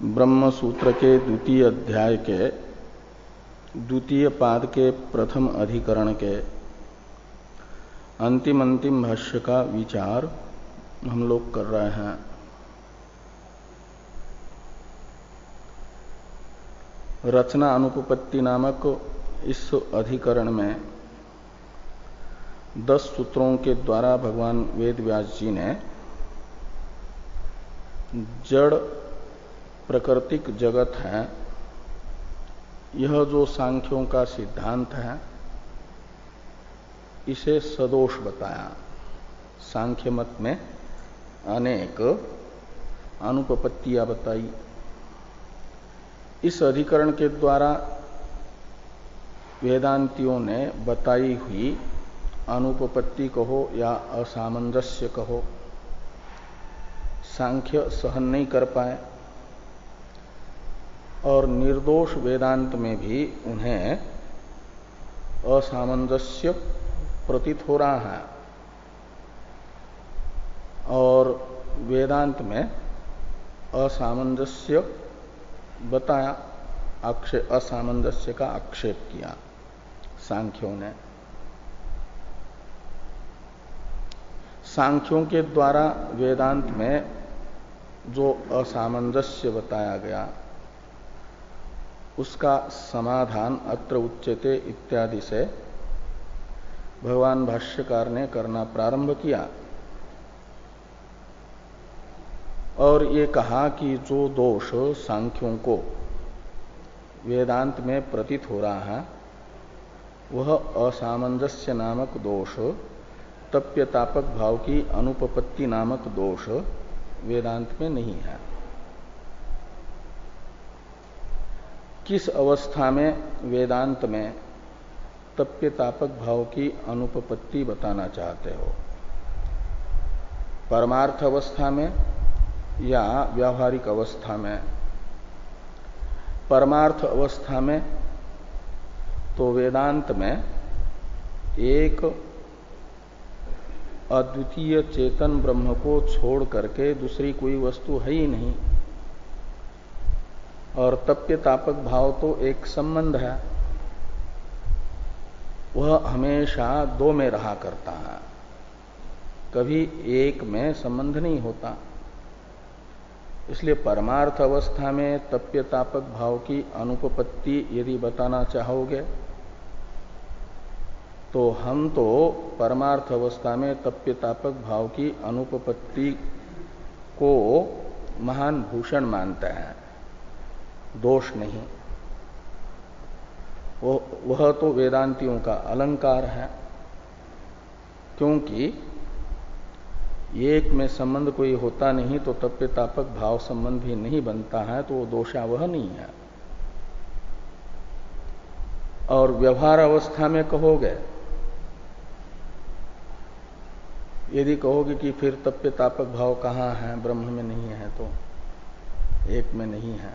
ब्रह्म सूत्र के द्वितीय अध्याय के द्वितीय पाद के प्रथम अधिकरण के अंतिम भाष्य का विचार हम लोग कर रहे हैं। रचना अनुपपत्ति नामक इस अधिकरण में 10 सूत्रों के द्वारा भगवान वेद व्यास जी ने जड़ प्राकृतिक जगत है, यह जो सांख्यों का सिद्धांत है, इसे सदोष बताया। सांख्य मत में अनेक अनुपपत्तियां बताई। इस अधिकरण के द्वारा वेदांतियों ने बताई हुई अनुपपत्ति कहो या असामंजस्य कहो, सांख्य सहन नहीं कर पाए और निर्दोष वेदांत में भी उन्हें असामंजस्य प्रतीत हो रहा है और वेदांत में असामंजस्य बताया, असामंजस्य का आक्षेप किया सांख्यों ने। सांख्यों के द्वारा वेदांत में जो असामंजस्य बताया गया उसका समाधान अत्र उच्यते इत्यादि से भगवान भाष्यकार ने करना प्रारंभ किया और ये कहा कि जो दोष सांख्यों को वेदांत में प्रतीत हो रहा है वह असामंजस्य नामक दोष, तप्यतापक भाव की अनुपपत्ति नामक दोष वेदांत में नहीं है। किस अवस्था में वेदांत में तप्यतापक भाव की अनुपपत्ति बताना चाहते हो? परमार्थ अवस्था में या व्यावहारिक अवस्था में? परमार्थ अवस्था में तो वेदांत में एक अद्वितीय चेतन ब्रह्म को छोड़ करके दूसरी कोई वस्तु है ही नहीं और तप्यतापक भाव तो एक संबंध है, वह हमेशा दो में रहा करता है, कभी एक में संबंध नहीं होता। इसलिए परमार्थ अवस्था में तप्यतापक भाव की अनुपपत्ति यदि बताना चाहोगे तो हम तो परमार्थ अवस्था में तप्यतापक भाव की अनुपपत्ति को महान भूषण मानते हैं, दोष नहीं। वह तो वेदांतियों का अलंकार है, क्योंकि एक में संबंध कोई होता नहीं तो तप्यतापक भाव संबंध भी नहीं बनता है, तो वो दोषावह नहीं है। और व्यवहार अवस्था में कहोगे, यदि कहोगे कि फिर तप्यतापक भाव कहाँ है, ब्रह्म में नहीं है, तो एक में नहीं है,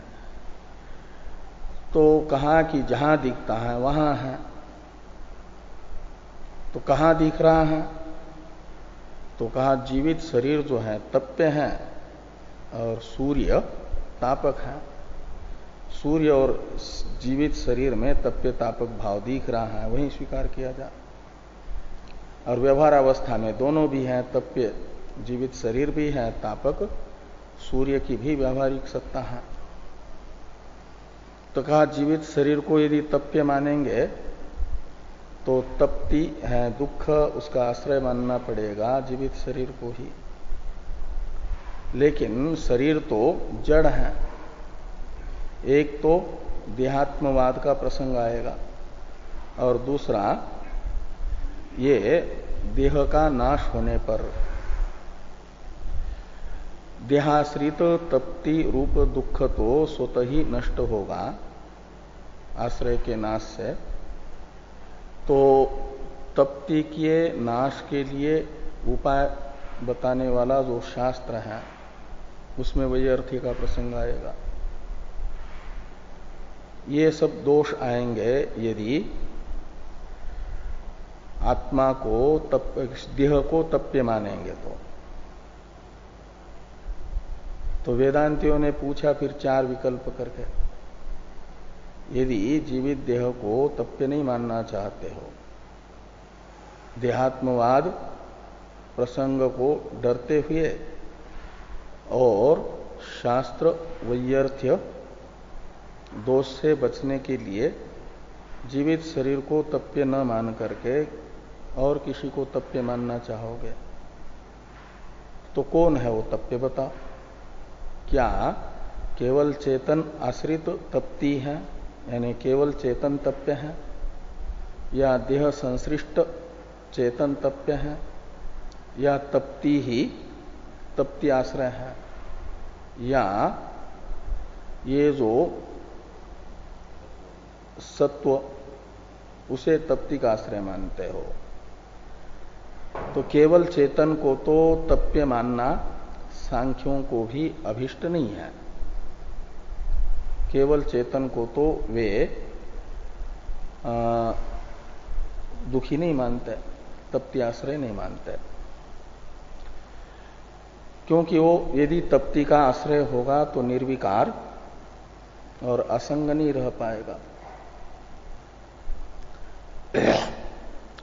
तो कहा कि जहां दिखता है वहां है। तो कहां दिख रहा है? तो कहा जीवित शरीर जो है तप्य है और सूर्य तापक है। सूर्य और जीवित शरीर में तप्य तापक भाव दिख रहा है, वही स्वीकार किया जाए। और व्यवहार अवस्था में दोनों भी हैं, तप्य जीवित शरीर भी है, तापक सूर्य की भी व्यावहारिक सत्ता है। तो कहा जीवित शरीर को यदि तप्य मानेंगे तो तप्ति है दुख, उसका आश्रय मानना पड़ेगा जीवित शरीर को ही। लेकिन शरीर तो जड़ है, एक तो देहात्मवाद का प्रसंग आएगा और दूसरा ये देह का नाश होने पर देहाश्रित तप्ति रूप दुख तो स्वतः ही नष्ट होगा आश्रय के नाश से। तो तप्ति के नाश के लिए उपाय बताने वाला जो शास्त्र है उसमें वैयर्थी का प्रसंग आएगा। ये सब दोष आएंगे यदि आत्मा को देह को तप्य मानेंगे तो वेदांतियों ने पूछा फिर 4 विकल्प करके, यदि जीवित देह को तप्य नहीं मानना चाहते हो, देहात्मवाद प्रसंग को डरते हुए और शास्त्र वैयर्थ्य दोष से बचने के लिए जीवित शरीर को तप्य न मान करके और किसी को तप्य मानना चाहोगे, तो कौन है वो तप्य बताओ। क्या केवल चेतन आश्रित तप्ती है, यानी केवल चेतन तप्य है, या देह संश्लिष्ट चेतन तप्य है, या तप्ती ही तप्ती आश्रय है, या ये जो सत्व उसे तप्ती का आश्रय मानते हो। तो केवल चेतन को तो तप्य मानना सांख्यों को भी अभिष्ट नहीं है। केवल चेतन को तो वे दुखी नहीं मानते, तप्ती आश्रय नहीं मानते, क्योंकि वो यदि तप्ती का आश्रय होगा तो निर्विकार और असंग नहीं रह पाएगा,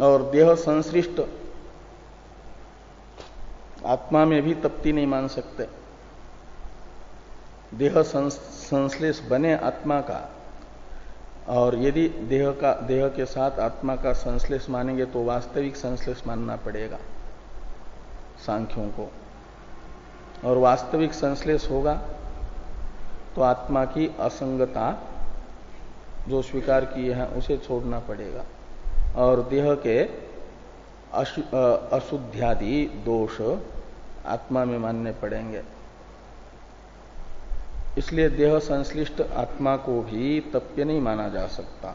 और देह संश्लिष्ट आत्मा में भी तप्ती नहीं मान सकते। देह संश्लेष बने आत्मा का, और यदि देह के साथ आत्मा का संश्लेष मानेंगे तो वास्तविक संश्लेष मानना पड़ेगा सांख्यों को, और वास्तविक संश्लेष होगा तो आत्मा की असंगता जो स्वीकार किए हैं उसे छोड़ना पड़ेगा, और देह के अशुद्ध्यादि दोष आत्मा में मानने पड़ेंगे। इसलिए देह संश्लिष्ट आत्मा को भी तप्य नहीं माना जा सकता,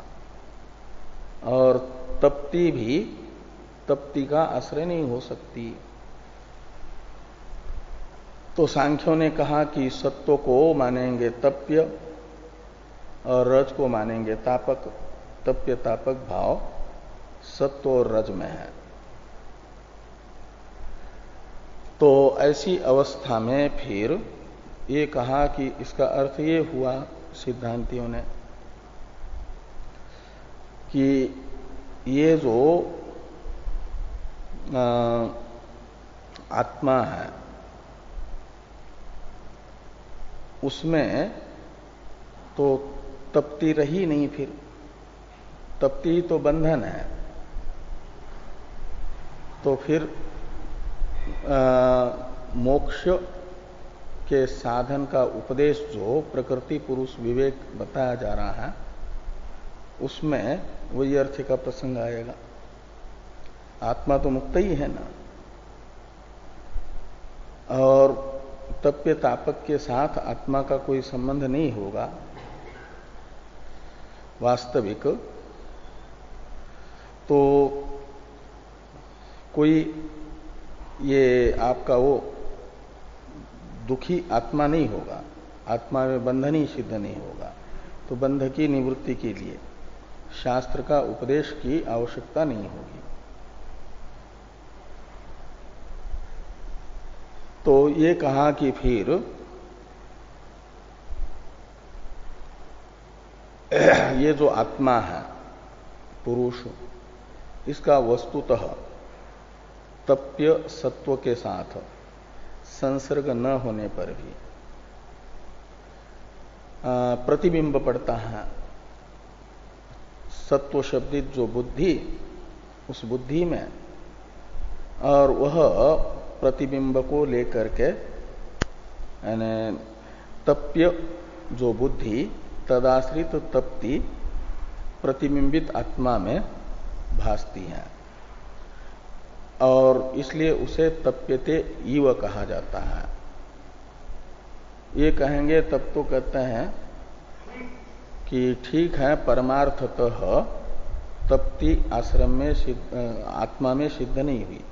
और तप्ती भी तप्ती का आश्रय नहीं हो सकती। तो सांख्यों ने कहा कि सत्व को मानेंगे तप्य और रज को मानेंगे तापक। तप्य तापक भाव सत्व और रज में है। तो ऐसी अवस्था में फिर ये कहा कि इसका अर्थ ये हुआ सिद्धांतियों ने कि ये जो आत्मा है उसमें तो तप्ती रही नहीं, फिर तप्ती तो बंधन है, तो फिर मोक्ष के साधन का उपदेश जो प्रकृति पुरुष विवेक बताया जा रहा है उसमें वही अर्थ का प्रसंग आएगा। आत्मा तो मुक्त ही है ना, और तप्य तापक के साथ आत्मा का कोई संबंध नहीं होगा वास्तविक। तो कोई ये आपका वो दुखी आत्मा नहीं होगा, आत्मा में बंधन ही सिद्ध नहीं होगा। तो बंध की निवृत्ति के लिए शास्त्र का उपदेश की आवश्यकता नहीं होगी। तो ये कहा कि फिर ये जो आत्मा है पुरुष, इसका वस्तुतः तप्य सत्व के साथ संसर्ग न होने पर भी प्रतिबिंब पड़ता है। सत्व शब्दित जो बुद्धि, उस बुद्धि में, और वह प्रतिबिंब को लेकर के यानी तप्य जो बुद्धि तदाश्रित तप्ति प्रतिबिंबित आत्मा में भासती है, और इसलिए उसे तप्यते इव कहा जाता है। ये कहेंगे तब तो कहते हैं कि ठीक है, परमार्थतः तप्ति आश्रम में आत्मा में सिद्ध नहीं हुई।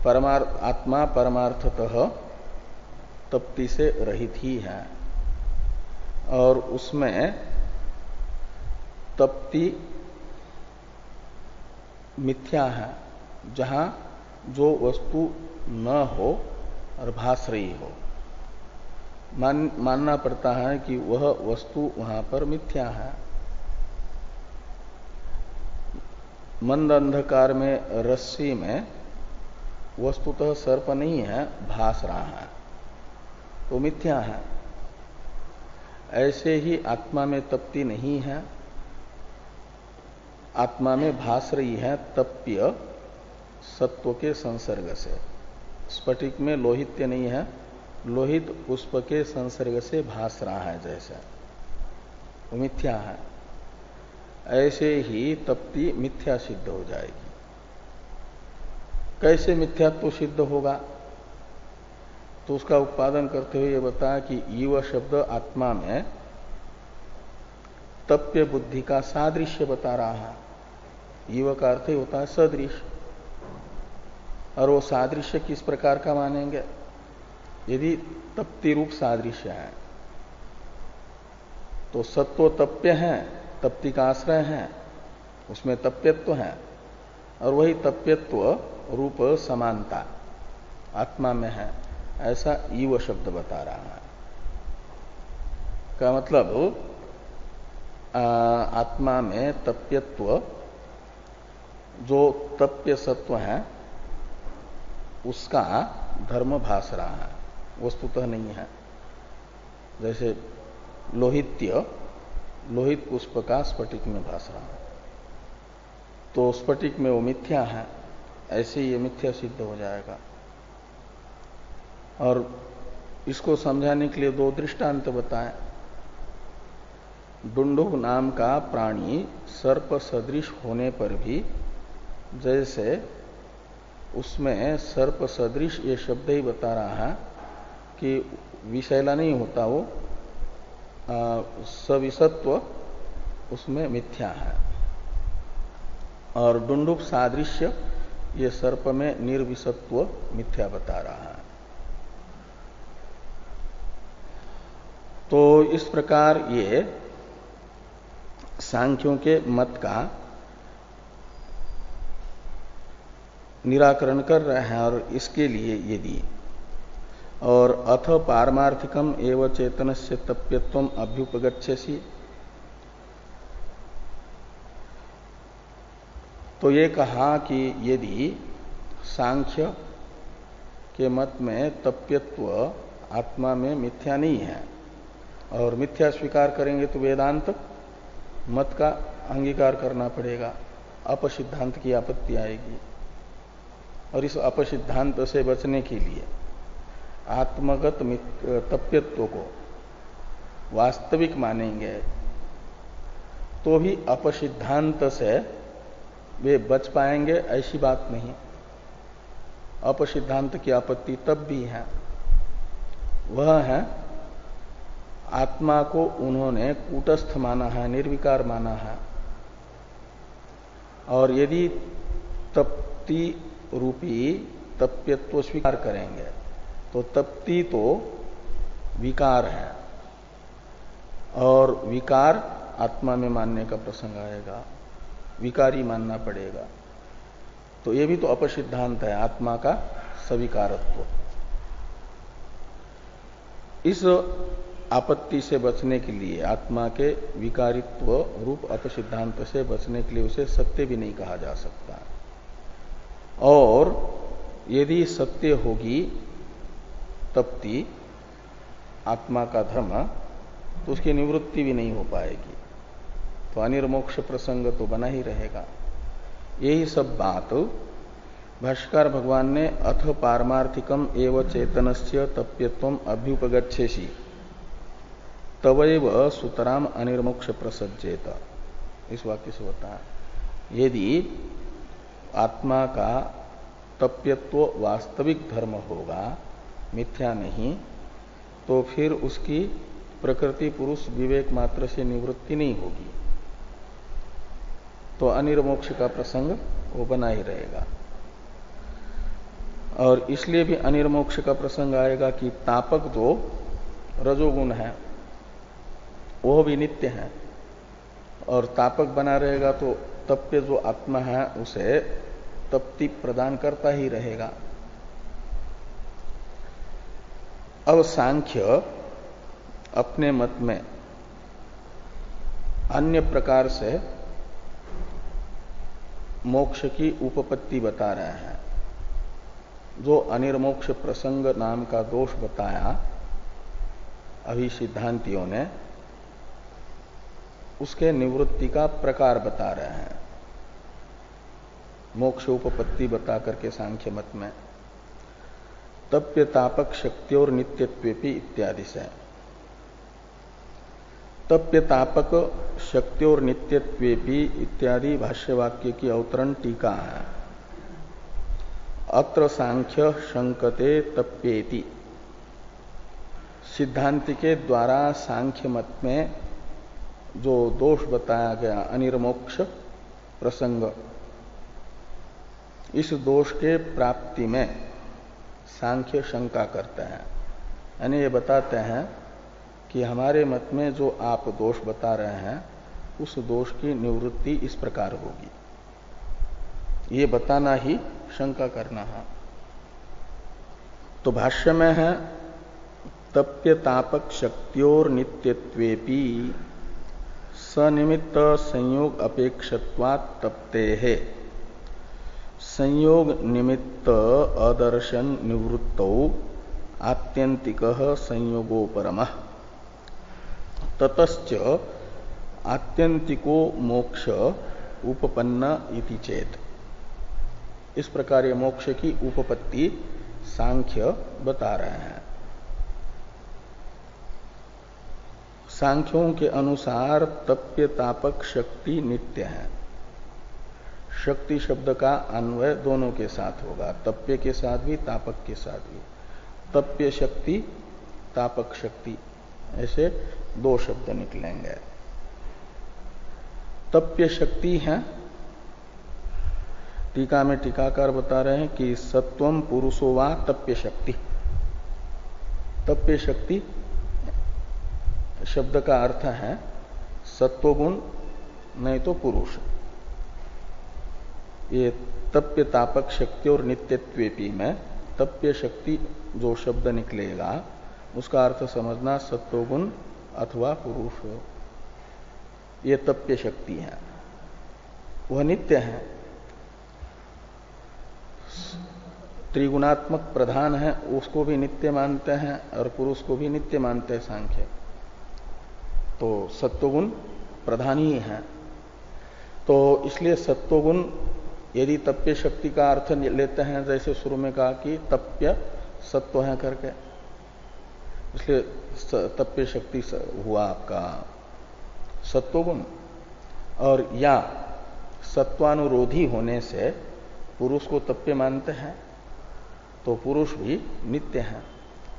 आत्मा परमार्थतः तप्ति से रहित ही है, और उसमें तप्ति मिथ्या है। जहां जो वस्तु न हो और भास रही हो, मानना पड़ता है कि वह वस्तु वहां पर मिथ्या है। मंद अंधकार में रस्सी में वस्तुतः सर्प नहीं है, भास रहा है, तो मिथ्या है। ऐसे ही आत्मा में तप्ति नहीं है, आत्मा में भास रही है तप्य सत्व के संसर्ग से। स्फटिक में लोहित्य नहीं है, लोहित पुष्प के संसर्ग से भास रहा है जैसे, वो मिथ्या है। ऐसे ही तप्ति मिथ्या सिद्ध हो जाएगी। कैसे मिथ्यात्व सिद्ध होगा? तो उसका उत्पादन करते हुए ये बताया कि ईव शब्द आत्मा में तप्य बुद्धि का सादृश्य बता रहा है। ईव का अर्थ ही होता है सदृश, और वो सादृश्य किस प्रकार का मानेंगे? यदि तप्ति रूप सादृश्य है तो सत्व तप्य है, तप्ति का आश्रय है, उसमें तप्यत्व है, और वही तप्यत्व रूप समानता आत्मा में है, ऐसा ईव शब्द बता रहा है। का मतलब आत्मा में तप्यत्व, जो तप्य सत्व है उसका धर्म भास रहा है, वस्तुतः नहीं है। जैसे लोहित्य लोहित पुष्प का स्फटिक में भास रहा है, तो स्फटिक में वो मिथ्या है, ऐसे ये मिथ्या सिद्ध हो जाएगा। और इसको समझाने के लिए दो दृष्टांत बताएं। डुंडुक नाम का प्राणी सर्प सदृश होने पर भी जैसे उसमें सर्प सदृश ये शब्द ही बता रहा है कि विषैला नहीं होता, वो सविषत्व उसमें मिथ्या है। और डुंडुक सादृश्य ये सर्प में निर्विषत्व मिथ्या बता रहा है। तो इस प्रकार ये सांख्यों के मत का निराकरण कर रहे हैं। और इसके लिए यदि और अथ पारमार्थिकम एवं चेतनस्य तप्यत्वम अभ्युपगच्छसि, तो ये कहा कि यदि सांख्य के मत में तप्यत्व आत्मा में मिथ्या नहीं है और मिथ्या स्वीकार करेंगे तो वेदांत मत का अंगीकार करना पड़ेगा, अपसिद्धांत की आपत्ति आएगी। और इस अपसिद्धांत से बचने के लिए आत्मगत तप्यत्व को वास्तविक मानेंगे तो भी अपसिद्धांत से वे बच पाएंगे, ऐसी बात नहीं। अपसिद्धांत की आपत्ति तब भी है, वह है आत्मा को उन्होंने कूटस्थ माना है, निर्विकार माना है। और यदि तप्ति रूपी तप्यत्व स्वीकार करेंगे तो तप्ति तो विकार है, और विकार आत्मा में मानने का प्रसंग आएगा, विकारी मानना पड़ेगा। तो ये भी तो अपसिद्धांत है, आत्मा का सविकारत्व। इस आपत्ति से बचने के लिए, आत्मा के विकारित्व रूप अपसिद्धांत से बचने के लिए उसे सत्य भी नहीं कहा जा सकता। और यदि सत्य होगी तप्ति आत्मा का धर्म, तो उसकी निवृत्ति भी नहीं हो पाएगी, तो अनिर्मोक्ष प्रसंग तो बना ही रहेगा। यही सब बात भाष्यकार भगवान ने अथ पारमार्थिकम एवं चेतनस्य तप्यत्वम अभ्युपगच्छेसि तवैव सुतराम अनिर्मोक्ष प्रसज्जेत, इस वाक्य से होता है। यदि आत्मा का तप्यत्व वास्तविक धर्म होगा, मिथ्या नहीं, तो फिर उसकी प्रकृति पुरुष विवेक मात्र से निवृत्ति नहीं होगी, तो अनिर्मोक्ष का प्रसंग वो बना ही रहेगा। और इसलिए भी अनिर्मोक्ष का प्रसंग आएगा कि तापक जो रजोगुण है वो भी नित्य है, और तापक बना रहेगा तो तप्य जो आत्मा है उसे तप्ति प्रदान करता ही रहेगा। अब सांख्य अपने मत में अन्य प्रकार से मोक्ष की उपपत्ति बता रहे हैं। जो अनिर्मोक्ष प्रसंग नाम का दोष बताया अभी सिद्धांतियों ने, उसके निवृत्ति का प्रकार बता रहे हैं मोक्ष उपपत्ति बता करके सांख्य मत में। तप्य तापक शक्ति और नित्यत्वेपि इत्यादि से तप्य तापक शक्ति और नित्यत्वेपि इत्यादि भाष्यवाक्य की अवतरण टीका है। अत्र सांख्य शंकते तप्येति, सिद्धांति के द्वारा सांख्य मत में जो दोष बताया गया अनिर्मोक्ष प्रसंग, इस दोष के प्राप्ति में सांख्य शंका करते हैं। यानी ये बताते हैं कि हमारे मत में जो आप दोष बता रहे हैं उस दोष की निवृत्ति इस प्रकार होगी, ये बताना ही शंका करना है। तो भाष्य में है तप्य तापक शक्तियोर नित्यत्वेपि सनिमित्त संयोग अपेक्षत्वात् तप्ते है संयोग निमित्त अदर्शन निवृत्तौ आत्यंतिक संयोगोपरमः ततश्च आत्यंतिको मोक्ष उपपन्न इति चेत। इस प्रकार ये मोक्ष की उपपत्ति सांख्य बता रहे हैं। सांख्यों के अनुसार तप्य तापक शक्ति नित्य है। शक्ति शब्द का अन्वय दोनों के साथ होगा, तप्य के साथ भी तापक के साथ भी। तप्य शक्ति तापक शक्ति ऐसे दो शब्द निकलेंगे। तप्य शक्ति है, टीका में टीकाकार बता रहे हैं कि सत्वम पुरुषो वा तप्य शक्ति। तप्य शक्ति शब्द का अर्थ है सत्वगुण नहीं तो पुरुष। ये तप्य तापक शक्ति और नित्यत्वेपि में तप्य शक्ति जो शब्द निकलेगा उसका अर्थ समझना सत्वगुण अथवा पुरुष हो। ये तप्य शक्ति है, वह नित्य है। त्रिगुणात्मक प्रधान है, उसको भी नित्य मानते हैं और पुरुष को भी नित्य मानते हैं सांख्य। तो सत्वगुण प्रधान ही है। तो इसलिए सत्वगुण यदि तप्य शक्ति का अर्थ लेते हैं, जैसे शुरू में कहा कि तप्य सत्व है करके, इसलिए तप्य शक्ति हुआ आपका सत्वगुण। और या सत्वानुरोधी होने से पुरुष को तप्य मानते हैं, तो पुरुष भी नित्य है।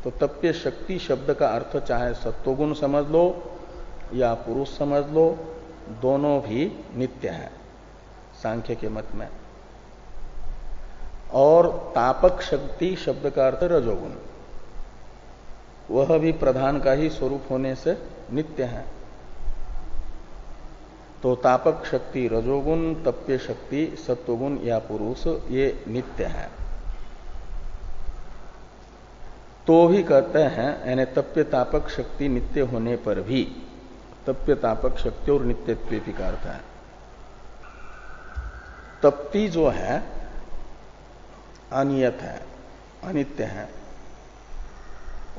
तो तप्य शक्ति शब्द का अर्थ चाहे सत्वगुण समझ लो या पुरुष समझ लो, दोनों भी नित्य है सांख्य के मत में। और तापक शक्ति शब्द का अर्थ रजोगुण, वह भी प्रधान का ही स्वरूप होने से नित्य है। तो तापक शक्ति रजोगुण, तप्य शक्ति सत्वगुण या पुरुष, ये नित्य है। तो भी कहते हैं, यानी तप्य तापक शक्ति नित्य होने पर भी तप्य तापक शक्ति और नित्यत्व का अर्थ है। तप्ति जो है अनियत है, अनित्य है।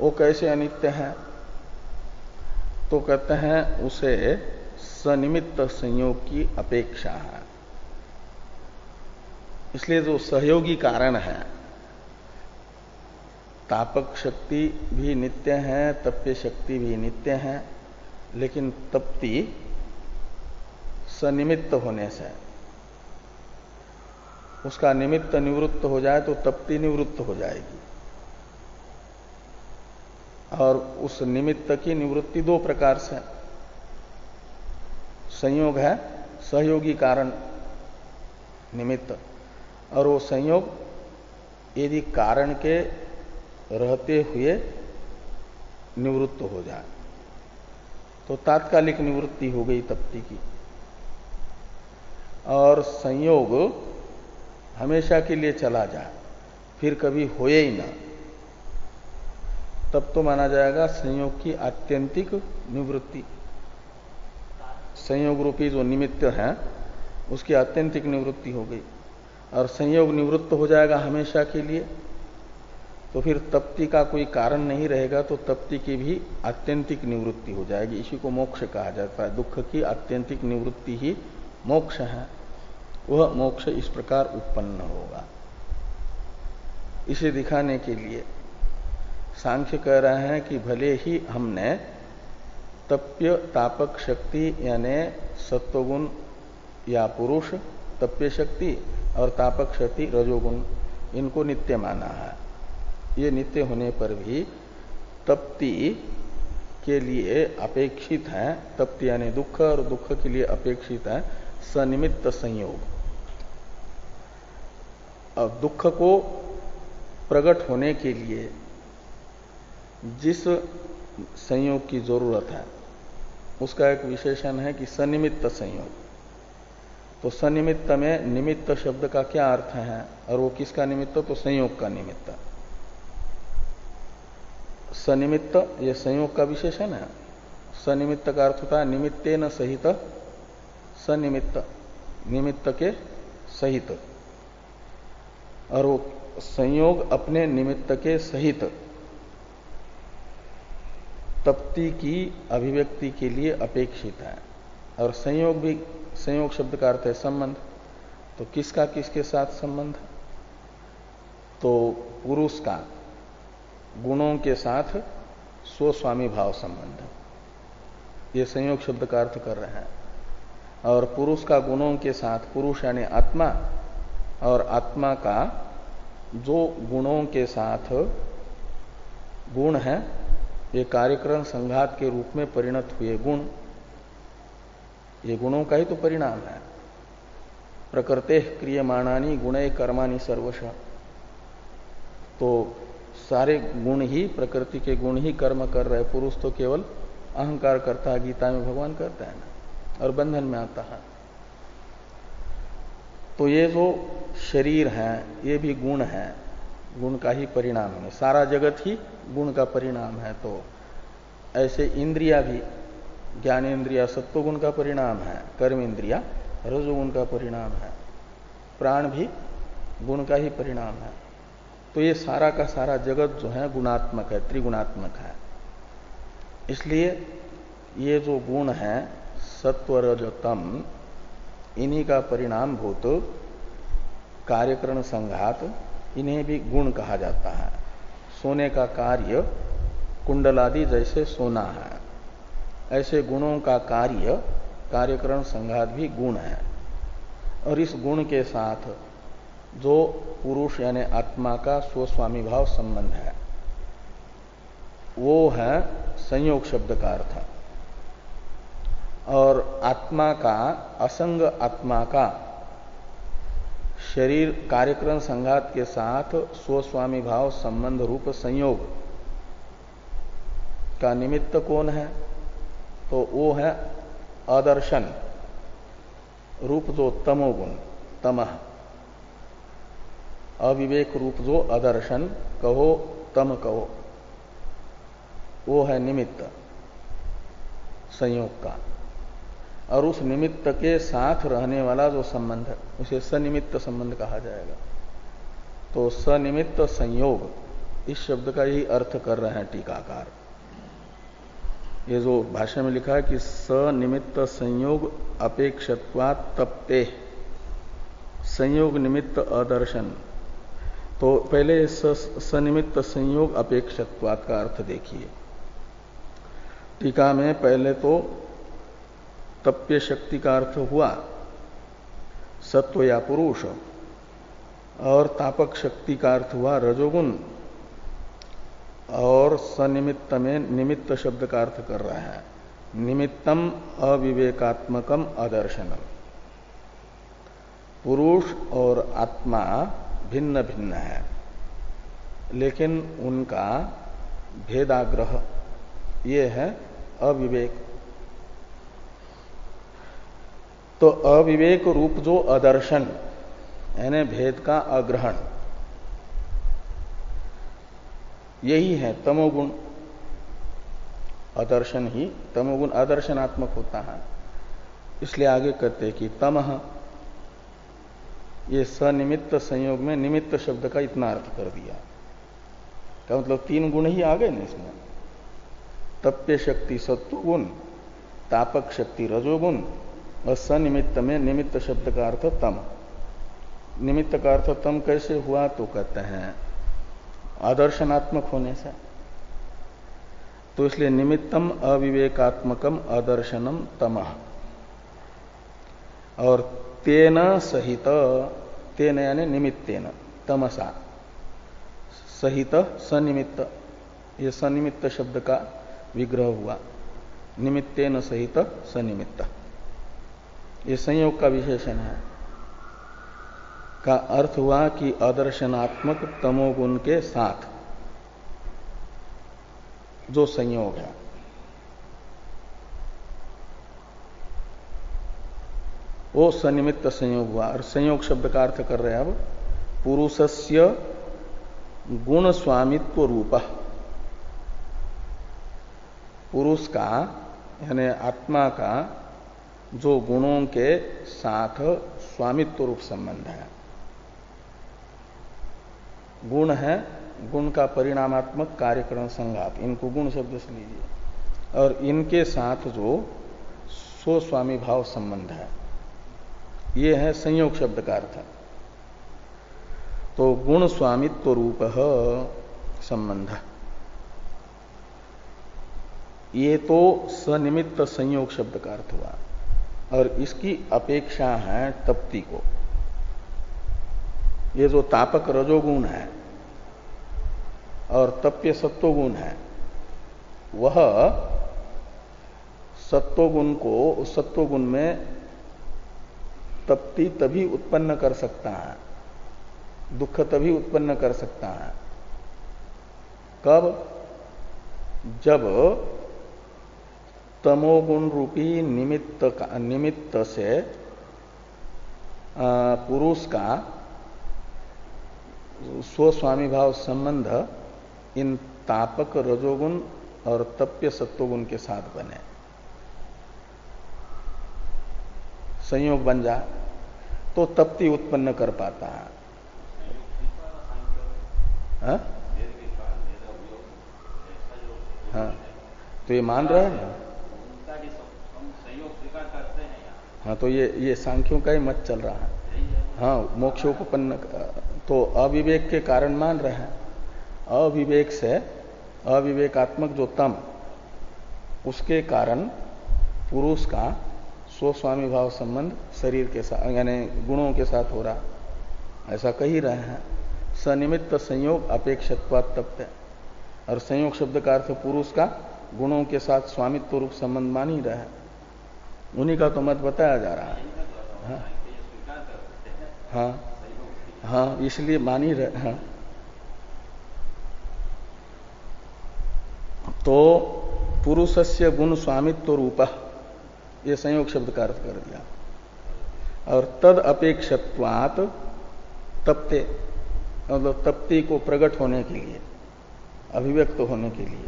वो कैसे अनित्य है? तो कहते हैं उसे सनिमित्त संयोग की अपेक्षा है। इसलिए जो सहयोगी कारण है, तापक शक्ति भी नित्य है, तप्य शक्ति भी नित्य है, लेकिन तप्ति सनिमित्त होने से उसका निमित्त निवृत्त हो जाए तो तप्ति निवृत्त हो जाएगी। और उस निमित्त की निवृत्ति दो प्रकार से, संयोग है सहयोगी कारण निमित्त, और वो संयोग यदि कारण के रहते हुए निवृत्त हो जाए तो तात्कालिक निवृत्ति हो गई तप्ति की। और संयोग हमेशा के लिए चला जाए, फिर कभी होए ही ना, तब तो माना जाएगा संयोग की आत्यंतिक निवृत्ति। संयोग रूपी जो निमित्त है उसकी आत्यंतिक निवृत्ति हो गई, और संयोग निवृत्त हो जाएगा हमेशा के लिए, तो फिर तप्ति का कोई कारण नहीं रहेगा, तो तप्ति की भी आत्यंतिक निवृत्ति हो जाएगी। इसी को मोक्ष कहा जाता है। दुख की आत्यंतिक निवृत्ति ही मोक्ष है। वह मोक्ष इस प्रकार उत्पन्न होगा। इसे दिखाने के लिए सांख्य कह रहे हैं कि भले ही हमने तप्य तापक शक्ति यानी सत्वगुण या पुरुष तप्य शक्ति और तापक शक्ति रजोगुण इनको नित्य माना है। ये नित्य होने पर भी तप्ति के लिए अपेक्षित है, तप्ति यानी दुख, और दुख के लिए अपेक्षित है सनिमित्त संयोग। अब दुख को प्रकट होने के लिए जिस संयोग की जरूरत है उसका एक विशेषण है कि सनिमित्त संयोग। तो सनिमित्त में निमित्त शब्द का क्या अर्थ है, और वो किसका निमित्त? तो संयोग का निमित्त। सनिमित्त ये संयोग का विशेषण है। सनिमित्त का अर्थ होता है निमित्तेन सहित सनिमित्त, निमित्त के सहित, और वो संयोग अपने निमित्त के सहित तप्ति की अभिव्यक्ति के लिए अपेक्षित है। और संयोग भी, संयोग शब्द का अर्थ है संबंध। तो किसका किसके साथ संबंध? तो पुरुष का गुणों के साथ स्वस्वामी भाव संबंध, ये संयोग शब्द का अर्थ कर रहे हैं। और पुरुष का गुणों के साथ, पुरुष यानी आत्मा, और आत्मा का जो गुणों के साथ गुण है, ये कार्यक्रम संघात के रूप में परिणत हुए गुण, ये गुणों का ही तो परिणाम है। प्रकृते क्रियमाणानि गुणे कर्माणि सर्वश। तो सारे गुण ही, प्रकृति के गुण ही कर्म कर रहे। पुरुष तो केवल अहंकार करता है, गीता में भगवान कहता है ना, और बंधन में आता है। तो ये जो शरीर है ये भी गुण है, गुण का ही परिणाम है। सारा जगत ही गुण का परिणाम है। तो ऐसे इंद्रिया भी, ज्ञानेन्द्रिया सत्वगुण का परिणाम है, कर्म इंद्रिया रजोगुण का परिणाम है, प्राण भी गुण का ही परिणाम है। तो ये सारा का सारा जगत जो है गुणात्मक है, त्रिगुणात्मक है। इसलिए ये जो गुण है सत्व रज तम, इन्हीं का परिणाम भूत कार्यकरण संघात, इन्हें भी गुण कहा जाता है। सोने का कार्य कुंडलादि जैसे सोना है, ऐसे गुणों का कार्य कार्यकरण संघात भी गुण है। और इस गुण के साथ जो पुरुष यानी आत्मा का स्वस्वामी भाव संबंध है, वो है संयोग शब्द का अर्थ। और आत्मा का, असंग आत्मा का शरीर कार्यक्रम संघात के साथ स्वस्वामी भाव संबंध रूप संयोग का निमित्त कौन है? तो वो है अदर्शन रूप जो तमोगुण, तमह, अविवेक रूप जो अदर्शन कहो, तम कहो, वो है निमित्त संयोग का। और उस निमित्त के साथ रहने वाला जो संबंध है उसे सनिमित्त संबंध कहा जाएगा। तो सनिमित्त संयोग, इस शब्द का यही अर्थ कर रहे हैं टीकाकार। ये जो भाषा में लिखा है कि सनिमित्त संयोग अपेक्षत्वात् तप्ते, संयोग निमित्त अदर्शन, तो पहले सनिमित्त संयोग अपेक्षत्वात् का अर्थ देखिए। टीका में पहले तो तप्य शक्ति का अर्थ हुआ सत्व या पुरुष, और तापक शक्ति का अर्थ हुआ रजोगुण, और सनिमित्त में निमित्त शब्द का अर्थ कर रहा है निमित्तम अविवेकात्मकम अदर्शनम। पुरुष और आत्मा भिन्न भिन्न है, लेकिन उनका भेदाग्रह ये है अविवेक। तो अविवेक रूप जो अदर्शन यानी भेद का अग्रहण, यही है तमोगुण। अदर्शन ही तमोगुण आदर्शनात्मक होता है। इसलिए आगे कहते हैं कि तमह, ये सनिमित्त संयोग में निमित्त शब्द का इतना अर्थ कर दिया। क्या मतलब 3 गुण ही आ गए ना इसमें। तप्य शक्ति सत्वगुण, तापक शक्ति रजोगुण और सनिमित्त में निमित्त शब्द का अर्थ तम। निमित्त का अर्थ तम कैसे हुआ तो कहते हैं आदर्शनात्मक होने से। तो इसलिए निमित्तम अविवेकात्मकम आदर्शनम तमः। और तेन सहित, तेन यानी निमित्तेन, तमसा सहित सनिमित्त, ये सनिमित्त शब्द का विग्रह हुआ। निमित्तेन सहित सनिमित्त, ये संयोग का विशेषण है। का अर्थ हुआ कि आदर्शनात्मक तमोगुण के साथ जो संयोग है, वो सनिमित्त संयोग हुआ। और संयोग शब्द का अर्थ कर रहे हैं अब पुरुषस्य गुण स्वामित्व रूप। पुरुष का यानी आत्मा का जो गुणों के साथ स्वामित्व रूप संबंध है। गुण है, गुण का परिणामात्मक कार्यकरण संघात, इनको गुण शब्द से लीजिए। और इनके साथ जो स्वस्वामी भाव संबंध है, ये है संयोग शब्द का अर्थ। तो गुण स्वामित्व रूप संबंध, ये तो सनिमित्त संयोग शब्द का अर्थ हुआ। और इसकी अपेक्षा है तप्ति को। ये जो तापक रजोगुण है और तप्य सत्वगुण है, वह सत्वगुण को, सत्वगुण में तप्ति तभी उत्पन्न कर सकता है, दुख तभी उत्पन्न कर सकता है। कब? जब तमोगुण रूपी निमित्त से पुरुष का स्वस्वामी भाव संबंध इन तापक रजोगुण और तप्य सत्वगुण के साथ बने, संयोग बन जाए, तो तप्ति उत्पन्न कर पाता है। हाँ? हाँ, तो ये मान रहा है ना। हाँ, तो ये सांख्यों का ही मत चल रहा है। हाँ, मोक्षोपपन्न, तो अविवेक के कारण मान रहे हैं। अविवेक से, अविवेकात्मक जो तम, उसके कारण पुरुष का स्वस्वामी भाव संबंध शरीर के साथ यानी गुणों के साथ हो रहा, ऐसा कह ही रहे हैं। सनिमित्त संयोग अपेक्षत्वात् तप्य, और संयोग शब्द का अर्थ पुरुष का गुणों के साथ स्वामित्व रूप संबंध मान ही रहे हैं। उन्हीं का तो मत बताया जा रहा है। हाँ हाँ हाँ, इसलिए मान ही रहे। हाँ, तो पुरुषस्य गुण स्वामित्व रूप, ये संयोग शब्द का अर्थ कर दिया। और तद अपेक्षत्वात् तप्ते, मतलब तप्ति को प्रकट होने के लिए, अभिव्यक्त होने के लिए,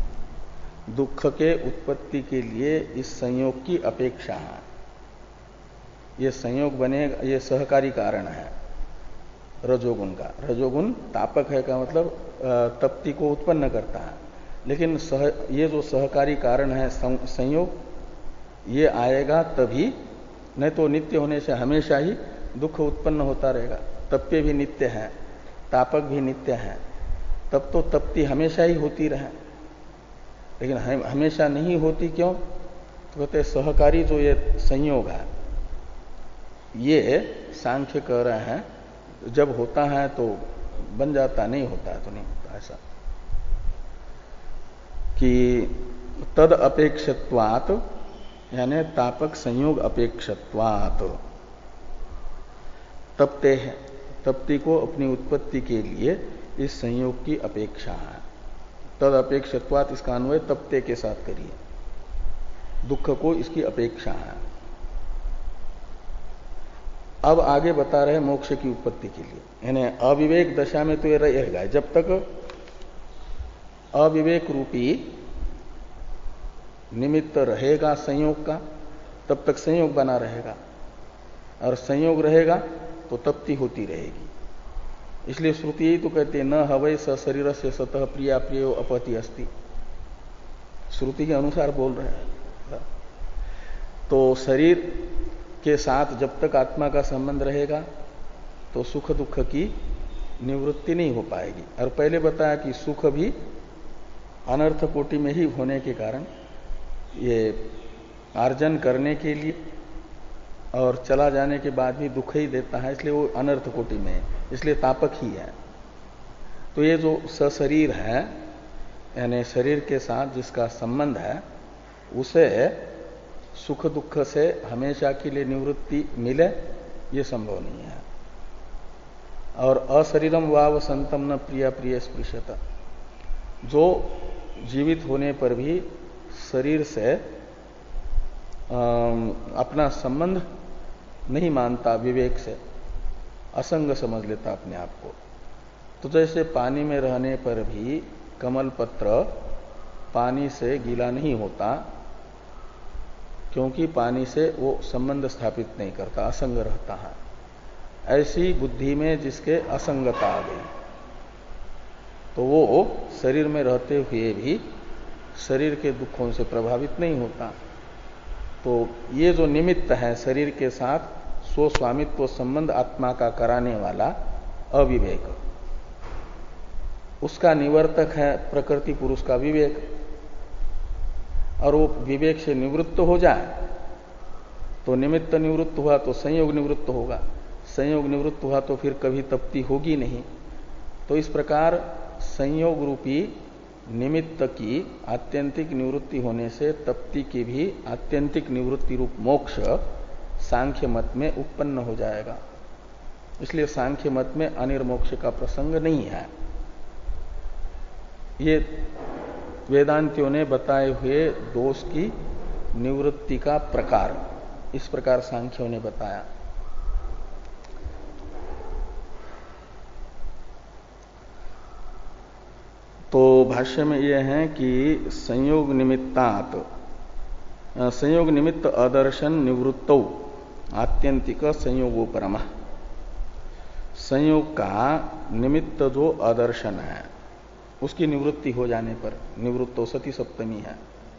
दुख के उत्पत्ति के लिए इस संयोग की अपेक्षा है। ये संयोग बनेगा, ये सहकारी कारण है रजोगुण का। रजोगुण तापक है का मतलब तप्ति को उत्पन्न करता है, लेकिन ये जो सहकारी कारण है संयोग, ये आएगा तभी, नहीं तो नित्य होने से हमेशा ही दुख उत्पन्न होता रहेगा। तप्य भी नित्य है, तापक भी नित्य है, तब तो तप्ति हमेशा ही होती रहे। लेकिन हमेशा नहीं होती, क्यों? तो कहते सहकारी जो ये संयोग है, ये सांख्य कह रहे हैं जब होता है तो बन जाता, नहीं होता है तो नहीं होता। ऐसा कि तद अपेक्षत्वात् यानी तापक संयोग अपेक्षत्वात् तप्ते है, तप्ति को अपनी उत्पत्ति के लिए इस संयोग की अपेक्षा है। तद अपेक्षत्वात् इसका अन्वय तप्ते के साथ करिए, दुख को इसकी अपेक्षा है। अब आगे बता रहे मोक्ष की उत्पत्ति के लिए, यानी अविवेक दशा में तो ये रहेगा जब तक अविवेक रूपी निमित्त रहेगा संयोग का, तब तक संयोग बना रहेगा, और संयोग रहेगा तो तप्ति होती रहेगी। इसलिए श्रुति यही तो कहती है, न हवै स शरीर से सतः प्रिया प्रियो अपहति अस्ति। श्रुति के अनुसार बोल रहे हैं। तो शरीर के साथ जब तक आत्मा का संबंध रहेगा तो सुख दुख की निवृत्ति नहीं हो पाएगी। और पहले बताया कि सुख भी अनर्थ कोटि में ही होने के कारण ये अर्जन करने के लिए और चला जाने के बाद भी दुख ही देता है, इसलिए वो अनर्थ कोटि में है, इसलिए तापक ही है। तो ये जो सशरीर है, यानी शरीर के साथ जिसका संबंध है, उसे सुख दुख से हमेशा के लिए निवृत्ति मिले ये संभव नहीं है। और अशरीरम वाव संतम न प्रिया प्रिय स्पृश्यता, जो जीवित होने पर भी शरीर से अपना संबंध नहीं मानता, विवेक से असंग समझ लेता अपने आप को। तो जैसे पानी में रहने पर भी कमल पत्र पानी से गीला नहीं होता, क्योंकि पानी से वो संबंध स्थापित नहीं करता, असंग रहता है। ऐसी बुद्धि में जिसके असंगता आ गई, तो वो शरीर में रहते हुए भी शरीर के दुखों से प्रभावित नहीं होता। तो ये जो निमित्त है शरीर के साथ स्वस्वामित्व संबंध आत्मा का कराने वाला अविवेक, उसका निवर्तक है प्रकृति पुरुष का विवेक। और वो विवेक से निवृत्त हो जाए तो निमित्त निवृत्त हुआ तो संयोग निवृत्त होगा, संयोग निवृत्त हुआ तो फिर कभी तप्ति होगी नहीं। तो इस प्रकार संयोग रूपी निमित्त की आत्यंतिक निवृत्ति होने से तप्ति की भी आत्यंतिक निवृत्ति रूप मोक्ष सांख्य मत में उत्पन्न हो जाएगा। इसलिए सांख्य मत में अनिर्मोक्ष का प्रसंग नहीं है। ये वेदांतियों ने बताए हुए दोष की निवृत्ति का प्रकार, इस प्रकार सांख्यों ने बताया। तो भाष्य में यह है कि संयोग निमित्तात, संयोग निमित्त अदर्शन निवृत्तौ आत्यंतिक संयोगोपरम। संयोग का निमित्त जो अदर्शन है उसकी निवृत्ति हो जाने पर, निवृत्तो सती सप्तमी है,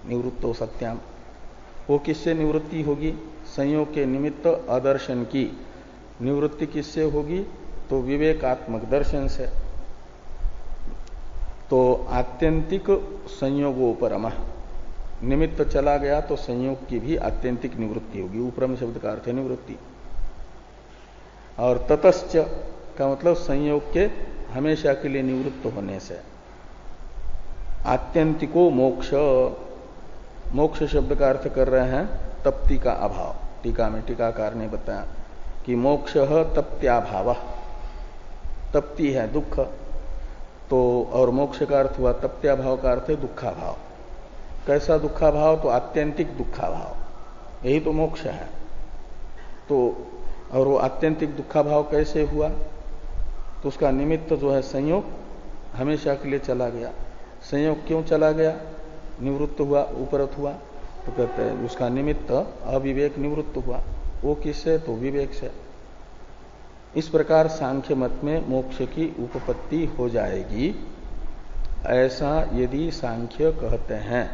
निवृत्तो सत्याम, वो किससे निवृत्ति होगी? संयोग के निमित्त अदर्शन की निवृत्ति किससे होगी? तो विवेकात्मक दर्शन से। तो आत्यंतिक संयोगोपरम, निमित्त चला गया तो संयोग की भी आत्यंतिक निवृत्ति होगी। उपरम शब्द का अर्थ है निवृत्ति। और ततश्च का मतलब संयोग के हमेशा के लिए निवृत्त होने से। आत्यंतिको मोक्ष, मोक्ष शब्द का अर्थ कर रहे हैं तप्ति का अभाव। टीका में टीकाकार ने बताया कि मोक्ष तप्त्याभाव, तप्ति है दुख, तो और मोक्ष का अर्थ हुआ तप्त्याभाव का अर्थ है दुखाभाव। कैसा दुखाभाव? तो आत्यंतिक दुखाभाव, यही तो मोक्ष है। तो और वो आत्यंतिक दुखाभाव कैसे हुआ? तो उसका निमित्त जो है संयोग हमेशा के लिए चला गया। संयोग क्यों चला गया? निवृत्त हुआ, उपरत हुआ, तो कहते हैं उसका निमित्त अविवेक निवृत्त हुआ। वो किससे? तो विवेक से। इस प्रकार सांख्य मत में मोक्ष की उपपत्ति हो जाएगी, ऐसा यदि सांख्य कहते हैं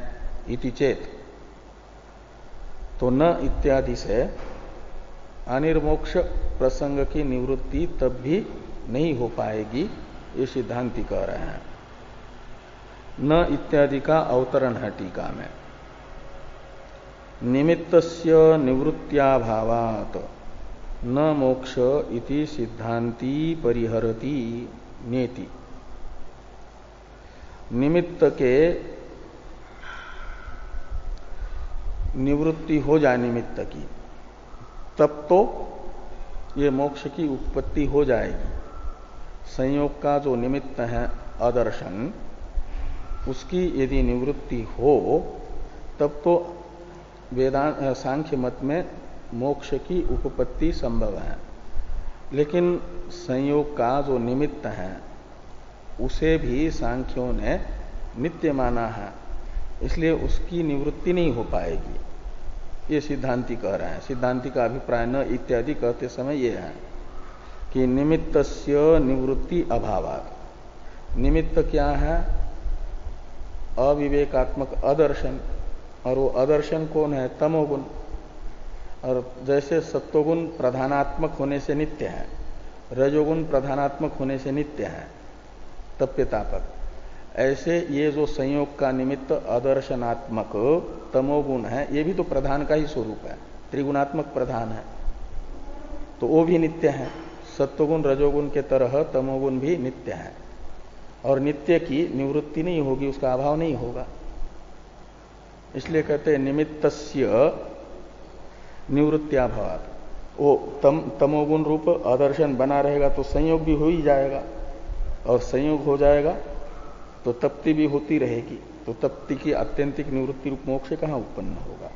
इति चेत, तो न इत्यादि से अनिर्मोक्ष प्रसंग की निवृत्ति तब भी नहीं हो पाएगी, ये सिद्धांति कह रहे हैं। न इत्यादि का अवतरण है टीका में। निमित्तस्य निवृत्त्याभावात् न मोक्ष इति सिद्धांति परिहरति नेति। निमित्त के निवृत्ति हो जाए निमित्त की, तब तो ये मोक्ष की उत्पत्ति हो जाएगी। संयोग का जो निमित्त है अदर्शन, उसकी यदि निवृत्ति हो तब तो वेदांत सांख्य मत में मोक्ष की उपपत्ति संभव है। लेकिन संयोग का जो निमित्त है उसे भी सांख्यों ने नित्य माना है, इसलिए उसकी निवृत्ति नहीं हो पाएगी। ये सिद्धांति कह रहे हैं। सिद्धांति का अभिप्राय न इत्यादि कहते समय ये है कि निमित्तस्य निवृत्ति अभावात्। निमित्त क्या है? अविवेकात्मक अदर्शन, और वो अदर्शन कौन है? तमोगुण। और जैसे सत्वगुण प्रधानात्मक होने से नित्य है, रजोगुण प्रधानात्मक होने से नित्य है तप्यतापक, ऐसे ये जो संयोग का निमित्त अदर्शनात्मक तमोगुण है, ये भी तो प्रधान का ही स्वरूप है, त्रिगुणात्मक प्रधान है, तो वो भी नित्य है। सत्वगुण रजोगुण के तरह तमोगुण भी नित्य है, और नित्य की निवृत्ति नहीं होगी, उसका अभाव नहीं होगा। इसलिए कहते हैं निमित्तस्य निवृत्त्याभावात्। वो तमोगुण रूप आदर्शन बना रहेगा तो संयोग भी हो ही जाएगा, और संयोग हो जाएगा तो तप्ति भी होती रहेगी, तो तप्ति की आत्यंतिक निवृत्ति रूप मोक्ष कहां उत्पन्न होगा?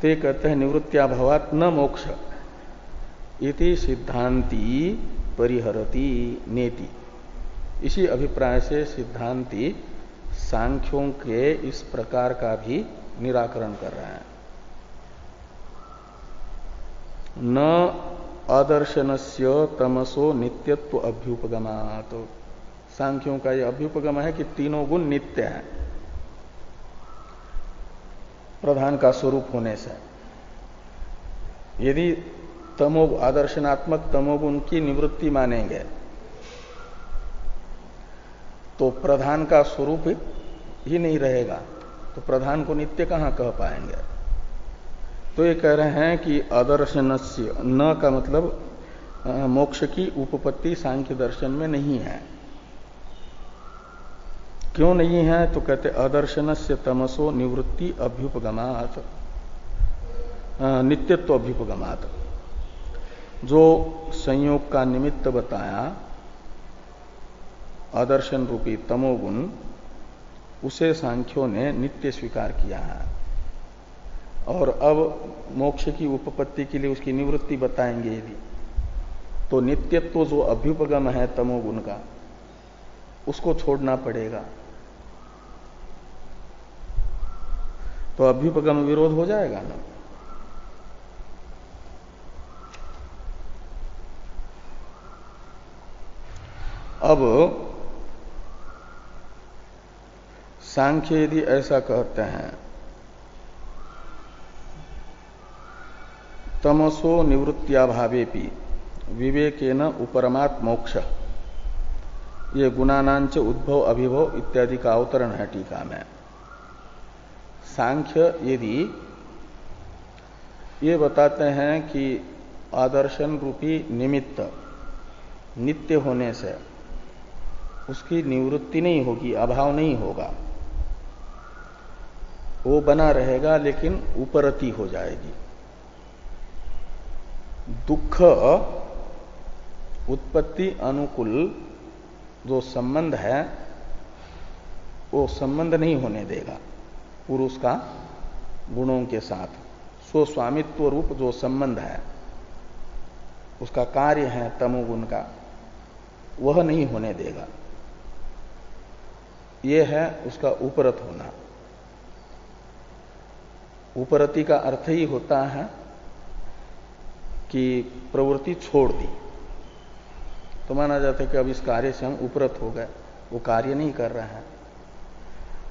ते कहते हैं निवृत्त्याभावात् न मोक्ष इति सिद्धांति परिहरति नेति। इसी अभिप्राय से सिद्धांति सांख्यों के इस प्रकार का भी निराकरण कर रहे हैं। न आदर्शनस्य तमसो नित्यत्व अभ्युपगमात्। सांख्यों का यह अभ्युपगम है कि तीनों गुण नित्य है प्रधान का स्वरूप होने से। यदि आदर्शनात्मक तमोगुण की निवृत्ति मानेंगे तो प्रधान का स्वरूप ही नहीं रहेगा, तो प्रधान को नित्य कहां कह पाएंगे? तो ये कह रहे हैं कि आदर्शनस्य, न का मतलब मोक्ष की उपपत्ति सांख्य दर्शन में नहीं है। क्यों नहीं है? तो कहते आदर्शनस्य तमसो निवृत्ति अभ्युपगमात्, नित्यत्व अभ्युपगमात्। जो संयोग का निमित्त बताया आदर्शन रूपी तमोगुण, उसे सांख्यों ने नित्य स्वीकार किया है, और अब मोक्ष की उपपत्ति के लिए उसकी निवृत्ति बताएंगे यदि, तो नित्यत्व जो अभ्युपगम है तमोगुण का, उसको छोड़ना पड़ेगा। तो अभ्युपगम विरोध हो जाएगा ना। अब सांख्य यदि ऐसा कहते हैं तमसो निवृत्त्याभावेपि विवेकेन उपरमात् मोक्ष, ये गुणानांच उद्भव अभिभव इत्यादि का अवतरण है टीका में। सांख्य यदि ये बताते हैं कि आदर्शन रूपी निमित्त नित्य होने से उसकी निवृत्ति नहीं होगी, अभाव नहीं होगा, वो बना रहेगा लेकिन उपरति हो जाएगी। दुख उत्पत्ति अनुकूल जो संबंध है वो संबंध नहीं होने देगा पुरुष का गुणों के साथ। स्वस्वामित्व रूप जो संबंध है, उसका कार्य है तमोगुण का, वह नहीं होने देगा। यह है उसका उपरत होना। उपरति का अर्थ ही होता है कि प्रवृत्ति छोड़ दी, तो माना जाता है कि अब इस कार्य से हम उपरत हो गए, वो कार्य नहीं कर रहे हैं।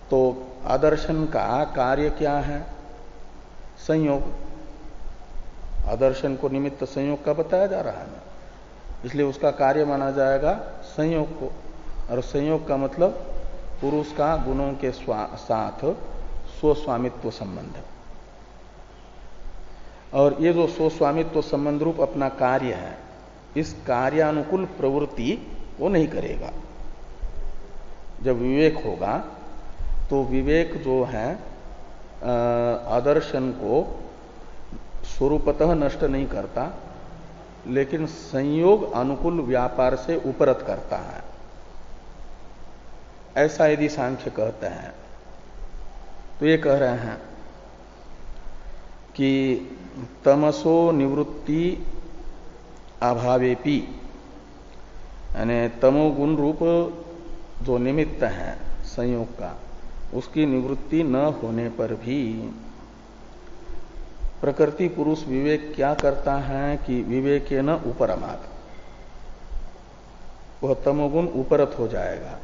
तो आदर्शन का कार्य क्या है? संयोग। आदर्शन को निमित्त संयोग का बताया जा रहा है ना, इसलिए उसका कार्य माना जाएगा संयोग को। और संयोग का मतलब पुरुष का गुणों के साथ स्वस्वामित्व संबंध। और ये जो स्वस्वामित्व संबंध रूप अपना कार्य है, इस कार्यानुकूल प्रवृत्ति वो नहीं करेगा। जब विवेक होगा तो विवेक जो है आदर्शन को स्वरूपतः नष्ट नहीं करता, लेकिन संयोग अनुकूल व्यापार से उपरत करता है। ऐसा यदि सांख्य कहते हैं तो ये कह रहे हैं कि तमसो निवृत्ति अभावेपि, यानी तमोगुण रूप जो निमित्त है संयोग का, उसकी निवृत्ति न होने पर भी प्रकृति पुरुष विवेक क्या करता है कि विवेके न उपरमात्, वह तमोगुण उपरत हो जाएगा।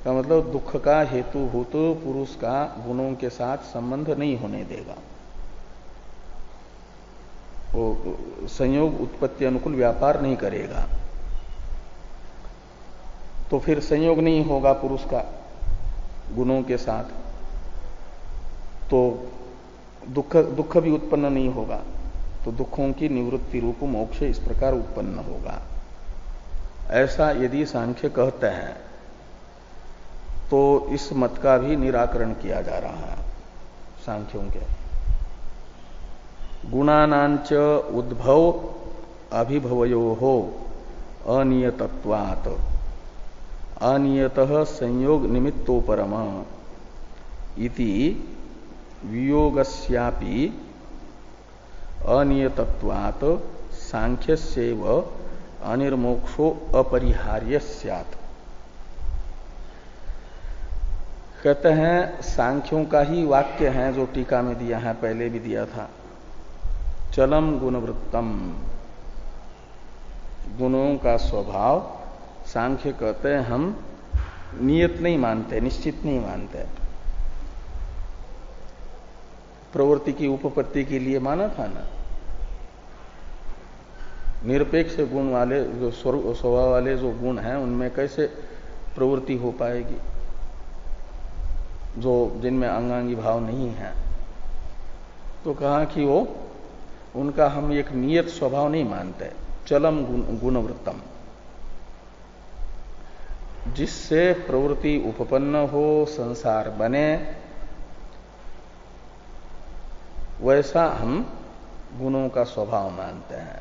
का मतलब दुख का हेतुभूत पुरुष का गुणों के साथ संबंध नहीं होने देगा। वो संयोग उत्पत्ति अनुकूल व्यापार नहीं करेगा, तो फिर संयोग नहीं होगा पुरुष का गुणों के साथ, तो दुख भी उत्पन्न नहीं होगा, तो दुखों की निवृत्ति रूप मोक्ष इस प्रकार उत्पन्न होगा। ऐसा यदि सांख्य कहते हैं तो इस मत का भी निराकरण किया जा रहा है सांख्यों के। गुणानांच उद्भव अभिभवयोः अनियतत्वात् अनियतः संयोग निमित्तोपरम इति वियोगस्यापि अनियतत्वात् सांख्यस्यैव अनिर्मोक्षो अपरिहार्य स्यात्। कहते हैं सांख्यों का ही वाक्य है जो टीका में दिया है, पहले भी दिया था। चलम गुणवृत्तम, गुणों का स्वभाव सांख्य कहते हैं हम नियत नहीं मानते, निश्चित नहीं मानते। प्रवृत्ति की उपपत्ति के लिए माना था ना, निरपेक्ष गुण वाले जो स्वभाव वाले जो गुण हैं उनमें कैसे प्रवृत्ति हो पाएगी, जो जिनमें अंगांगी भाव नहीं है। तो कहा कि वो उनका हम एक नियत स्वभाव नहीं मानते। चलम गुणवृत्तम, जिससे प्रवृत्ति उपपन्न हो, संसार बने, वैसा हम गुणों का स्वभाव मानते हैं।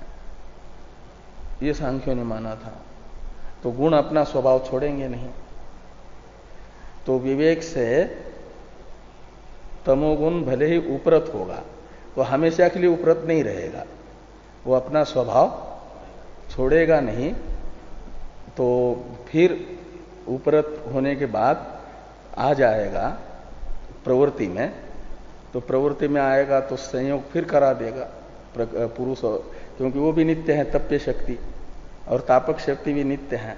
ये सांख्यों ने माना था। तो गुण अपना स्वभाव छोड़ेंगे नहीं, तो विवेक से तमोगुण भले ही उपरत होगा तो हमेशा के लिए उपरत नहीं रहेगा, वो अपना स्वभाव छोड़ेगा नहीं। तो फिर उपरत होने के बाद आ जाएगा प्रवृत्ति में, तो प्रवृत्ति में आएगा तो संयोग फिर करा देगा पुरुष, क्योंकि वो भी नित्य है, तप्य शक्ति और तापक शक्ति भी नित्य है।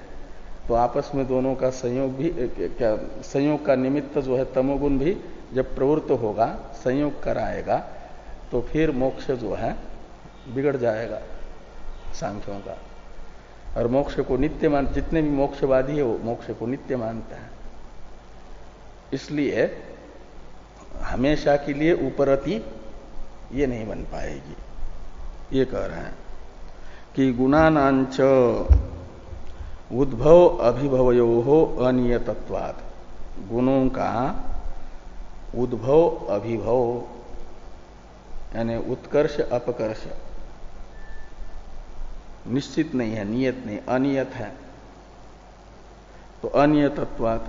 तो आपस में दोनों का संयोग भी क्या, संयोग का निमित्त जो है तमोगुण भी जब प्रवृत्त होगा, संयोग कराएगा, तो फिर मोक्ष जो है बिगड़ जाएगा सांख्यों का। और मोक्ष को नित्य मान, जितने भी मोक्षवादी है वो मोक्ष को नित्य मानते हैं। इसलिए हमेशा के लिए उपरति ये नहीं बन पाएगी। ये कह रहे हैं कि गुणानांच उद्भव अभिभवयोः अनियतत्वात्, गुणों का उद्भव अभिभव यानी उत्कर्ष अपकर्ष निश्चित नहीं है, नियत नहीं, अनियत है। तो अनियतत्वात्,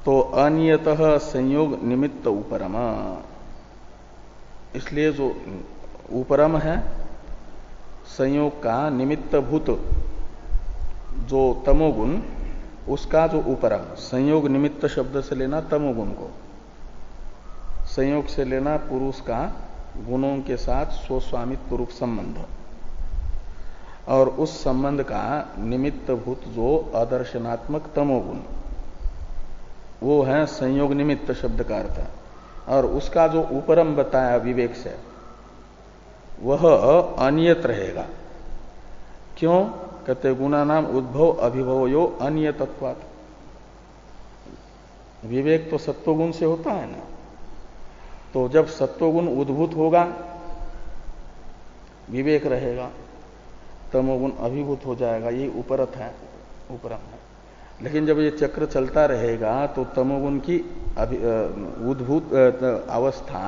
तो अनियतः संयोग निमित्त उपरम, इसलिए जो उपरम है संयोग का निमित्त भूत जो तमोगुण, उसका जो उपरम, संयोग निमित्त शब्द से लेना तमोगुण को, संयोग से लेना पुरुष का गुणों के साथ स्वस्वामित्व रूप संबंध, और उस संबंध का निमित्त भूत जो आदर्शनात्मक तमोगुण, वो है संयोग निमित्त शब्द का अर्थ। और उसका जो उपरम बताया विवेक से, वह अनियत रहेगा। क्यों कहते, गुणा नाम उद्भव अभिभवयो अनियतत्वात्। विवेक तो सत्वगुण से होता है ना, तो जब सत्वगुण उद्भूत होगा विवेक रहेगा, तमोगुण अभिभूत हो जाएगा, ये उपरत है, उपरम है। लेकिन जब ये चक्र चलता रहेगा तो तमोगुण की उद्भूत अवस्था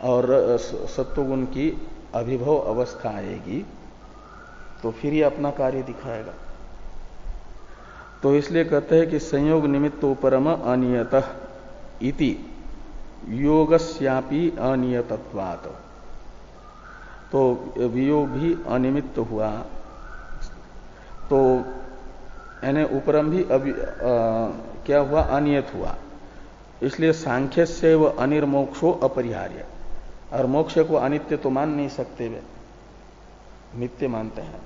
और सत्वगुण की अभिभव अवस्था आएगी, तो फिर ये अपना कार्य दिखाएगा। तो इसलिए कहते हैं कि संयोग निमित्त उपरम अनियतः इति योगस्यापि अनियतत्वात्। तो वियोग भी अनिमित्त हुआ, तो यानी उपरम भी क्या हुआ, अनियत हुआ। इसलिए सांख्य से वह अनिर्मोक्षो अपरिहार्य, और मोक्ष को अनित्य तो मान नहीं सकते वे, नित्य मानते हैं।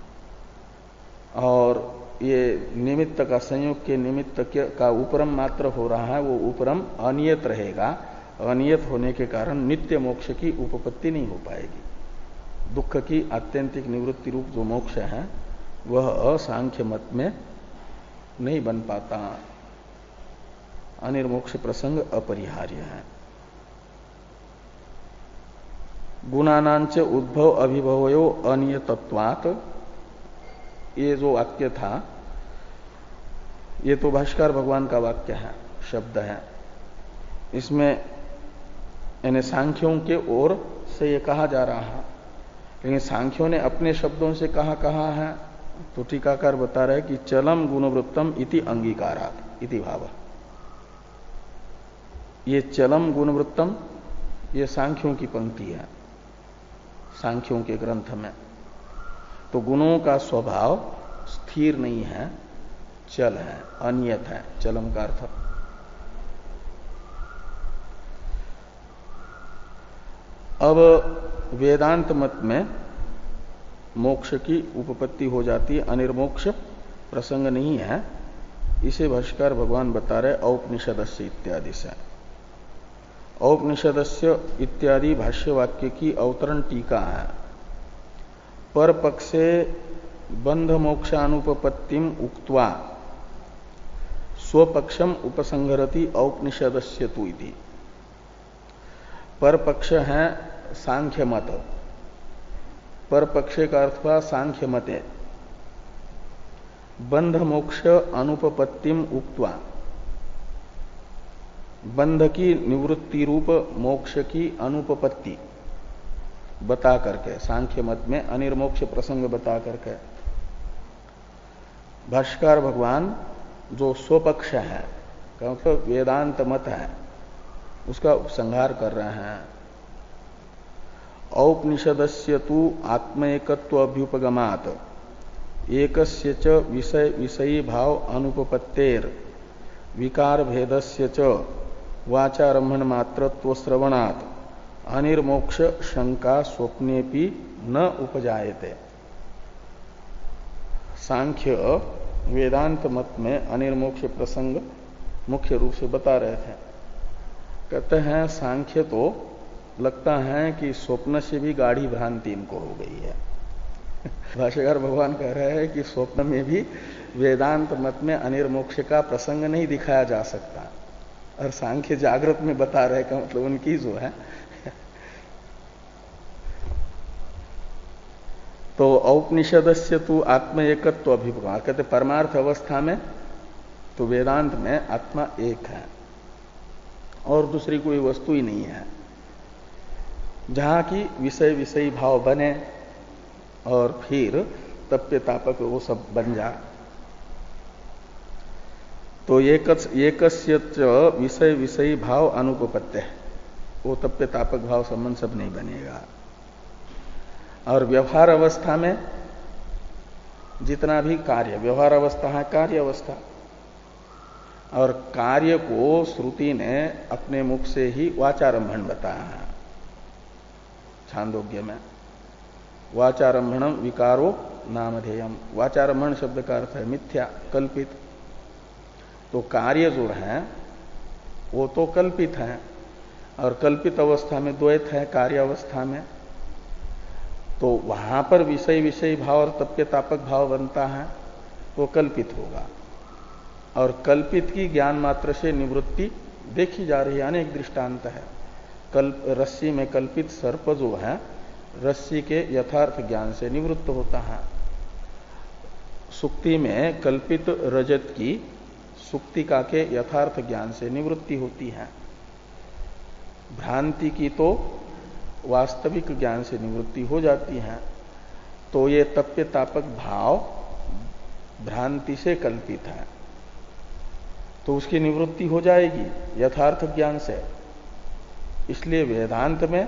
और ये निमित्त का, संयोग के निमित्त का उपरम मात्र हो रहा है, वो उपरम अनियत रहेगा। अनियत होने के कारण नित्य मोक्ष की उपपत्ति नहीं हो पाएगी। दुख की आत्यंतिक निवृत्ति रूप जो मोक्ष है वह सांख्य मत में नहीं बन पाता। अनिर्मोक्ष प्रसंग अपरिहार्य है। गुणानांच उद्भव अभिभवयो अनियतत्वात्, ये जो वाक्य था ये तो भाष्कर भगवान का वाक्य है, शब्द है। इसमें यानी सांख्यों के ओर से ये कहा जा रहा है, लेकिन सांख्यों ने अपने शब्दों से कहा है, तो टीकाकार बता रहे कि चलम गुणवृत्तम इति अंगीकारात् इति भाव। ये चलम गुणवृत्तम ये सांख्यों की पंक्ति है, सांख्यों के ग्रंथ में। तो गुणों का स्वभाव स्थिर नहीं है, चल है, अनियत है, चलम का अर्थ। अब वेदांत मत में मोक्ष की उपपत्ति हो जाती है, अनिर्मोक्ष प्रसंग नहीं है। इसे भाष्कर भगवान बता रहे औपनिषदस्य इत्यादि से। औपनिषदस्य इत्यादि भाष्य वाक्य की अवतरण टीका है। पर पक्षे बंध मोक्षानुपपत्तिम उक्त्वा स्वपक्षम उपसंहरति औपनिषदस्य तु इति। पर पक्ष है सांख्य मत। पर पक्षे का अर्थ हुआ सांख्य मते। बंध मोक्ष अनुपपत्तिम उक्त्वा, बंध की निवृत्ति रूप मोक्ष की अनुपपत्ति बता करके, सांख्य मत में अनिर्मोक्ष प्रसंग बता करके भाष्कर भगवान जो स्वपक्ष है, क्योंकि वेदांत मत है, उसका उपसंहार कर रहे हैं। औपनिषदस्य तु आत्मैकत्व अभ्युपगमात् एकस्य च विषय विषयी भाव अनुपपत्तेर विकार भेदस्य च वाचारंभन मात्रत्व श्रवणात् अनिर्मोक्ष शंका स्वप्नेपि न उपजायते। सांख्य वेदांत मत में अनिर्मोक्ष प्रसंग मुख्य रूप से बता रहे थे। कहते हैं सांख्य तो लगता है कि स्वप्न से भी गाढ़ी भ्रांति इनको हो गई है। भाष्यकार भगवान कह रहे हैं कि स्वप्न में भी वेदांत मत में अनिर्मोक्ष का प्रसंग नहीं दिखाया जा सकता, और सांख्य जागृत में बता रहे का मतलब उनकी जो है। तो औपनिषदस्य तु आत्म एकत्व अभिप्राय, कहते परमार्थ अवस्था में तो वेदांत में आत्मा एक है और दूसरी कोई वस्तु ही नहीं है, जहां की विषय विषयी भाव बने और फिर तप्य तापक वो सब बन जा। तो एकस्य विषय विषयी भाव अनुपपत्य, वो तप्य तापक भाव संबंध सब नहीं बनेगा। और व्यवहार अवस्था में जितना भी कार्य, व्यवहार अवस्था है कार्य अवस्था, और कार्य को श्रुति ने अपने मुख से ही वाचारंभण बताया है। छांदोग्य में वाचारंभणम विकारो नामधेयम, वाचारंभण शब्द का अर्थ है मिथ्या, कल्पित। तो कार्य जो है वो तो कल्पित है, और कल्पित अवस्था में द्वैत है कार्य अवस्था में, तो वहां पर विषय विषयी भाव और तप्य तापक भाव बनता है, वो कल्पित होगा। और कल्पित की ज्ञान मात्र से निवृत्ति देखी जा रही है, अनेक दृष्टांत है। रस्सी में कल्पित सर्प जो है रस्सी के यथार्थ ज्ञान से निवृत्त होता है। सुक्ति में कल्पित रजत की सुक्तिका के यथार्थ ज्ञान से निवृत्ति होती है। भ्रांति की तो वास्तविक ज्ञान से निवृत्ति हो जाती है। तो ये तप्य तापक भाव भ्रांति से कल्पित है, तो उसकी निवृत्ति हो जाएगी यथार्थ ज्ञान से। इसलिए वेदांत में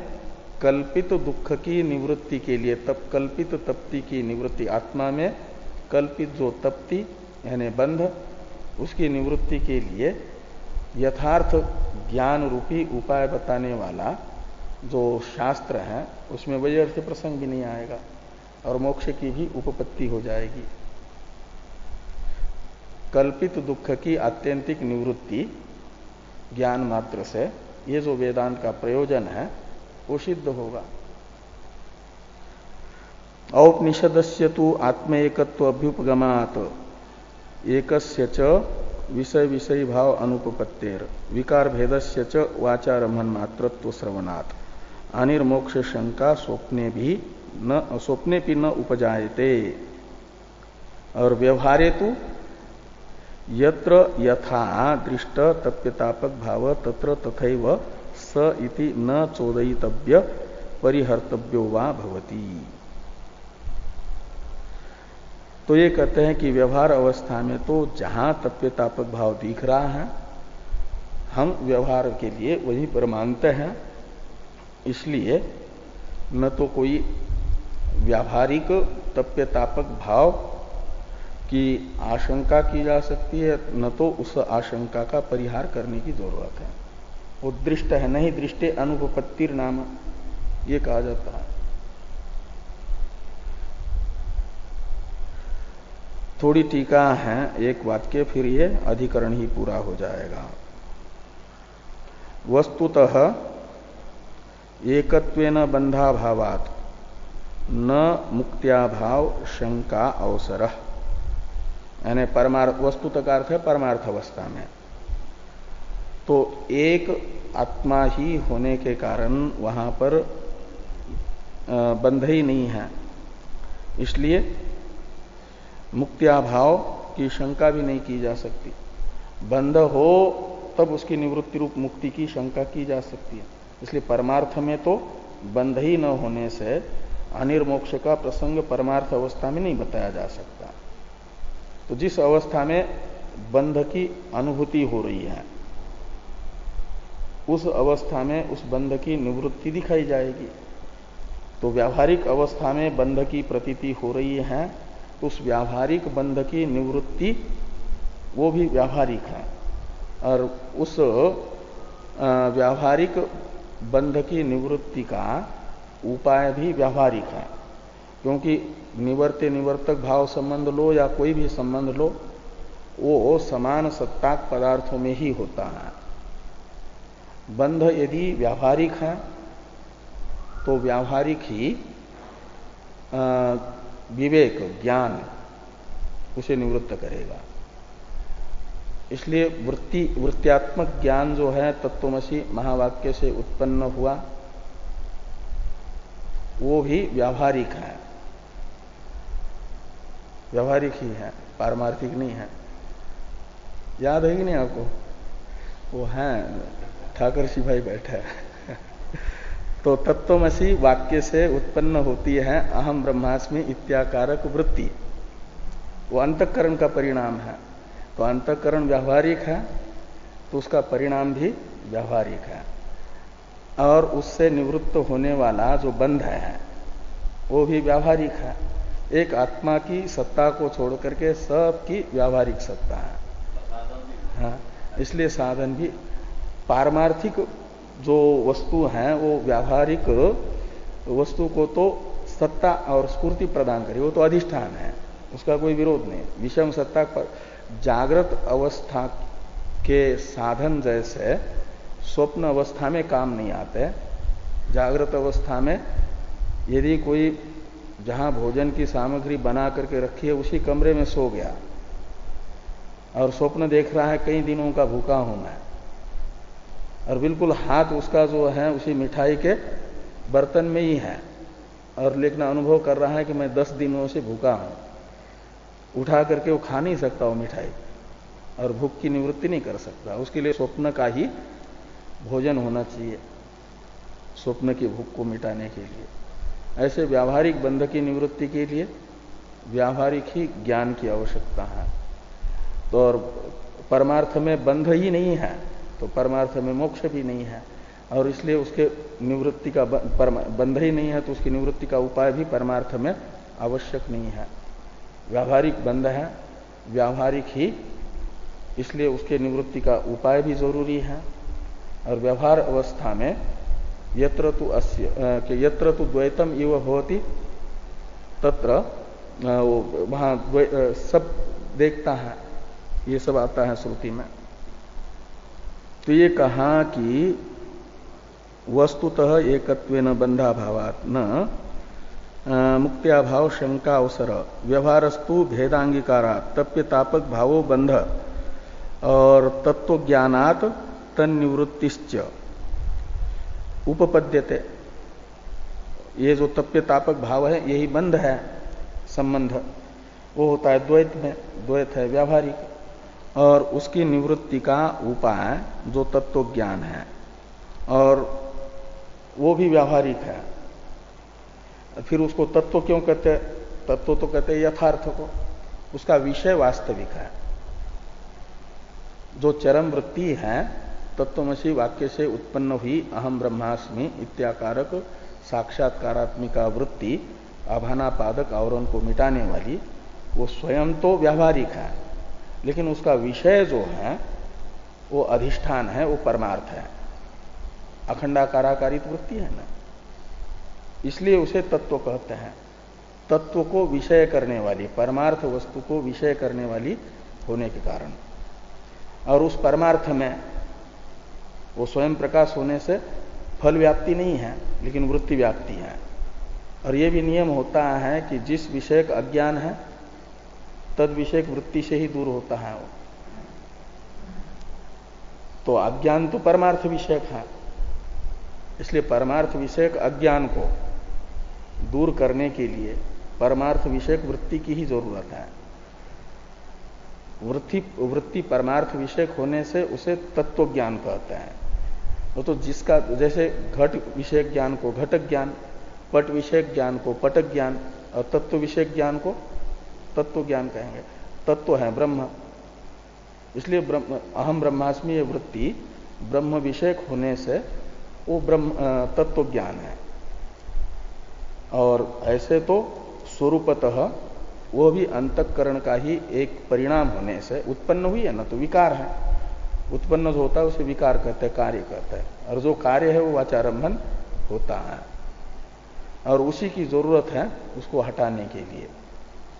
कल्पित दुख की निवृत्ति के लिए कल्पित तप्ति की निवृत्ति, आत्मा में कल्पित जो तप्ति यानी बंध, उसकी निवृत्ति के लिए यथार्थ ज्ञान रूपी उपाय बताने वाला जो शास्त्र है उसमें वैयर्थ्य प्रसंग भी नहीं आएगा और मोक्ष की भी उपपत्ति हो जाएगी। कल्पित दुख की आत्यंतिक निवृत्ति ज्ञान मात्र से, ये जो वेदांत का प्रयोजन है वो सिद्ध होगा। औपनिषदस्य तु आत्म एकत्व अभ्युपगमात् एकस्य च विषय विषयी भाव अनुपपत्तेर विकार भेदस्य च वाचारम्भन मात्रत्व श्रवणात् अनिर्मोक्ष शंका स्वप्ने भी न उपजायते। और व्यवहारे तो यत्र यथा दृष्ट तप्यतापक भाव तत्र तथैव स इति न चोदयितव्य परिहर्तव्यो वा भवति। तो ये कहते हैं कि व्यवहार अवस्था में तो जहां तप्यतापक भाव दिख रहा है हम व्यवहार के लिए वही पर मानते हैं, इसलिए न तो कोई व्यावहारिक तप्यतापक भाव की आशंका की जा सकती है, न तो उस आशंका का परिहार करने की जरूरत है। वो दृष्ट है, नहीं दृष्टे अनुपपत्तिर नाम ये कहा जाता है। थोड़ी टीका है, एक वाक्य, फिर ये अधिकरण ही पूरा हो जाएगा। वस्तुतः एकत्वेन बंधाभावात् न मुक्त्याभाव शंका अवसरः, यानी परमार्थ, वस्तुतः का अर्थ है परमार्थ अवस्था में। तो एक आत्मा ही होने के कारण वहां पर बंध ही नहीं है, इसलिए मुक्त्याभाव की शंका भी नहीं की जा सकती। बंध हो तब उसकी निवृत्ति रूप मुक्ति की शंका की जा सकती है। इसलिए परमार्थ में तो बंध ही न होने से अनिर्मोक्ष का प्रसंग परमार्थ अवस्था में नहीं बताया जा सकता। तो जिस अवस्था में बंध की अनुभूति हो रही है उस अवस्था में उस बंध की निवृत्ति दिखाई जाएगी। तो व्यावहारिक अवस्था में बंध की प्रतीति हो रही है, उस व्यावहारिक बंध की निवृत्ति वो भी व्यावहारिक है, और उस व्यावहारिक बंध की निवृत्ति का उपाय भी व्यावहारिक है। क्योंकि निवर्त्य निवर्तक भाव संबंध लो या कोई भी संबंध लो, वो समान सत्ताक पदार्थों में ही होता है। बंध यदि व्यावहारिक है तो व्यावहारिक ही विवेक ज्ञान उसे निवृत्त करेगा। इसलिए वृत्त्यात्मक ज्ञान जो है तत्त्वमसि महावाक्य से उत्पन्न हुआ वो भी व्यावहारिक है, व्यावहारिक ही है, पारमार्थिक नहीं है। याद है कि नहीं आपको? वो है, ठाकर सिंह भाई बैठा है। तो तत्त्वमसि वाक्य से उत्पन्न होती है अहम ब्रह्मास्मि इत्याकारक वृत्ति, वो अंतःकरण का परिणाम है। तो अंतःकरण व्यावहारिक है तो उसका परिणाम भी व्यावहारिक है, और उससे निवृत्त होने वाला जो बंध है वो भी व्यावहारिक है। एक आत्मा की सत्ता को छोड़ करके सबकी व्यावहारिक सत्ता है। हाँ, इसलिए साधन भी पारमार्थिक जो वस्तु है वो व्यावहारिक वस्तु को तो सत्ता और स्फूर्ति प्रदान करे, वो तो अधिष्ठान है, उसका कोई विरोध नहीं। विषम सत्ता पर जागृत अवस्था के साधन जैसे स्वप्न अवस्था में काम नहीं आते। जागृत अवस्था में यदि कोई जहां भोजन की सामग्री बना करके रखी है उसी कमरे में सो गया और स्वप्न देख रहा है कई दिनों का भूखा हूं मैं, और बिल्कुल हाथ उसका जो है उसी मिठाई के बर्तन में ही है, और लेकिन अनुभव कर रहा है कि मैं 10 दिनों से भूखा हूं, उठा करके वो खा नहीं सकता वो मिठाई और भूख की निवृत्ति नहीं कर सकता। उसके लिए स्वप्न का ही भोजन होना चाहिए, स्वप्न की भूख को मिटाने के लिए। ऐसे व्यावहारिक बंध की निवृत्ति के लिए व्यावहारिक ही ज्ञान की आवश्यकता है। तो और परमार्थ में बंध ही नहीं है तो परमार्थ में मोक्ष भी नहीं है, और इसलिए उसके निवृत्ति का बंध ही नहीं है तो उसकी निवृत्ति का उपाय भी परमार्थ में आवश्यक नहीं है। व्यावहारिक बंध है व्यावहारिक ही, इसलिए उसके निवृत्ति का उपाय भी जरूरी है। और व्यवहार अवस्था में यत्र तु द्वैतम इव भवति, तत्र वहां सब देखता है, ये सब आता है श्रुति में। तो ये कहा कि वस्तुतः एकत्वेन बंधाभावात् न मुक्त्याभाव शंका अवसर व्यवहारस्तु भेदांगीकारात् तप्यतापक भावो बंध और तत्वज्ञानात् तन्निवृत्तिश्च उपपद्यते। ये जो तप्यतापक भाव है यही बंध है, संबंध वो होता है द्वैत में, द्वैत है व्यावहारिक, और उसकी निवृत्ति का उपाय जो तत्व ज्ञान है और वो भी व्यावहारिक है। फिर उसको तत्व क्यों कहते? तत्व तो कहते हैं यथार्थ को, उसका विषय वास्तविक है। जो चरम वृत्ति है तत्वमसि वाक्य से उत्पन्न हुई अहम ब्रह्मास्मि इत्याकारक साक्षात्कारात्मिका वृत्ति आभानापादक आवरण को मिटाने वाली, वो स्वयं तो व्यावहारिक है, लेकिन उसका विषय जो है वो अधिष्ठान है, वो परमार्थ है, अखंडाकाराकारित वृत्ति है ना, इसलिए उसे तत्व कहते हैं। तत्व को विषय करने वाली, परमार्थ वस्तु को विषय करने वाली होने के कारण, और उस परमार्थ में वो स्वयं प्रकाश होने से फल व्याप्ति नहीं है, लेकिन वृत्ति व्याप्ति है। और ये भी नियम होता है कि जिस विषय का अज्ञान है तद विषय वृत्ति से ही दूर होता है वो। तो अज्ञान तो परमार्थ विषयक है, इसलिए परमार्थ विषयक अज्ञान को दूर करने के लिए परमार्थ विषयक वृत्ति की ही जरूरत है। वृत्ति परमार्थ विषयक होने से उसे तत्व ज्ञान कहते हैं। वो तो जिसका, जैसे घट विषयक ज्ञान को घटक ज्ञान, पट विषयक ज्ञान को पटक ज्ञान, और तत्व विषयक ज्ञान को तत्व ज्ञान कहेंगे। तत्व है ब्रह्म, इसलिए अहम ब्रह्मास्मि ये वृत्ति ब्रह्म विषयक होने से वो ब्रह्म तत्व ज्ञान है। और ऐसे तो स्वरूपतः वो भी अंतःकरण का ही एक परिणाम होने से उत्पन्न हुई है ना, तो विकार है। उत्पन्न जो होता है उसे विकार कहते हैं, कार्य कहते हैं, और जो कार्य है वो वाचारंभन होता है, और उसी की जरूरत है उसको हटाने के लिए,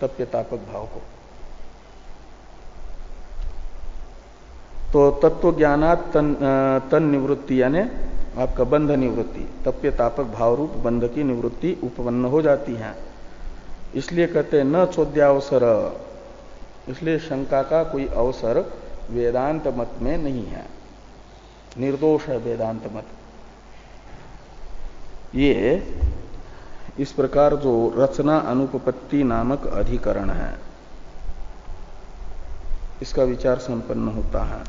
तप्यतापक भाव को। तो तत्व ज्ञानात् तन निवृत्ति यानी आपका बंध निवृत्ति, तप्यतापक भाव रूप बंध की निवृत्ति उपपन्न हो जाती है। इसलिए कहते हैं न चोद्यावसर, इसलिए शंका का कोई अवसर वेदांत मत में नहीं है, निर्दोष है वेदांत मत। ये इस प्रकार जो रचना अनुपपत्ति नामक अधिकरण है इसका विचार संपन्न होता है।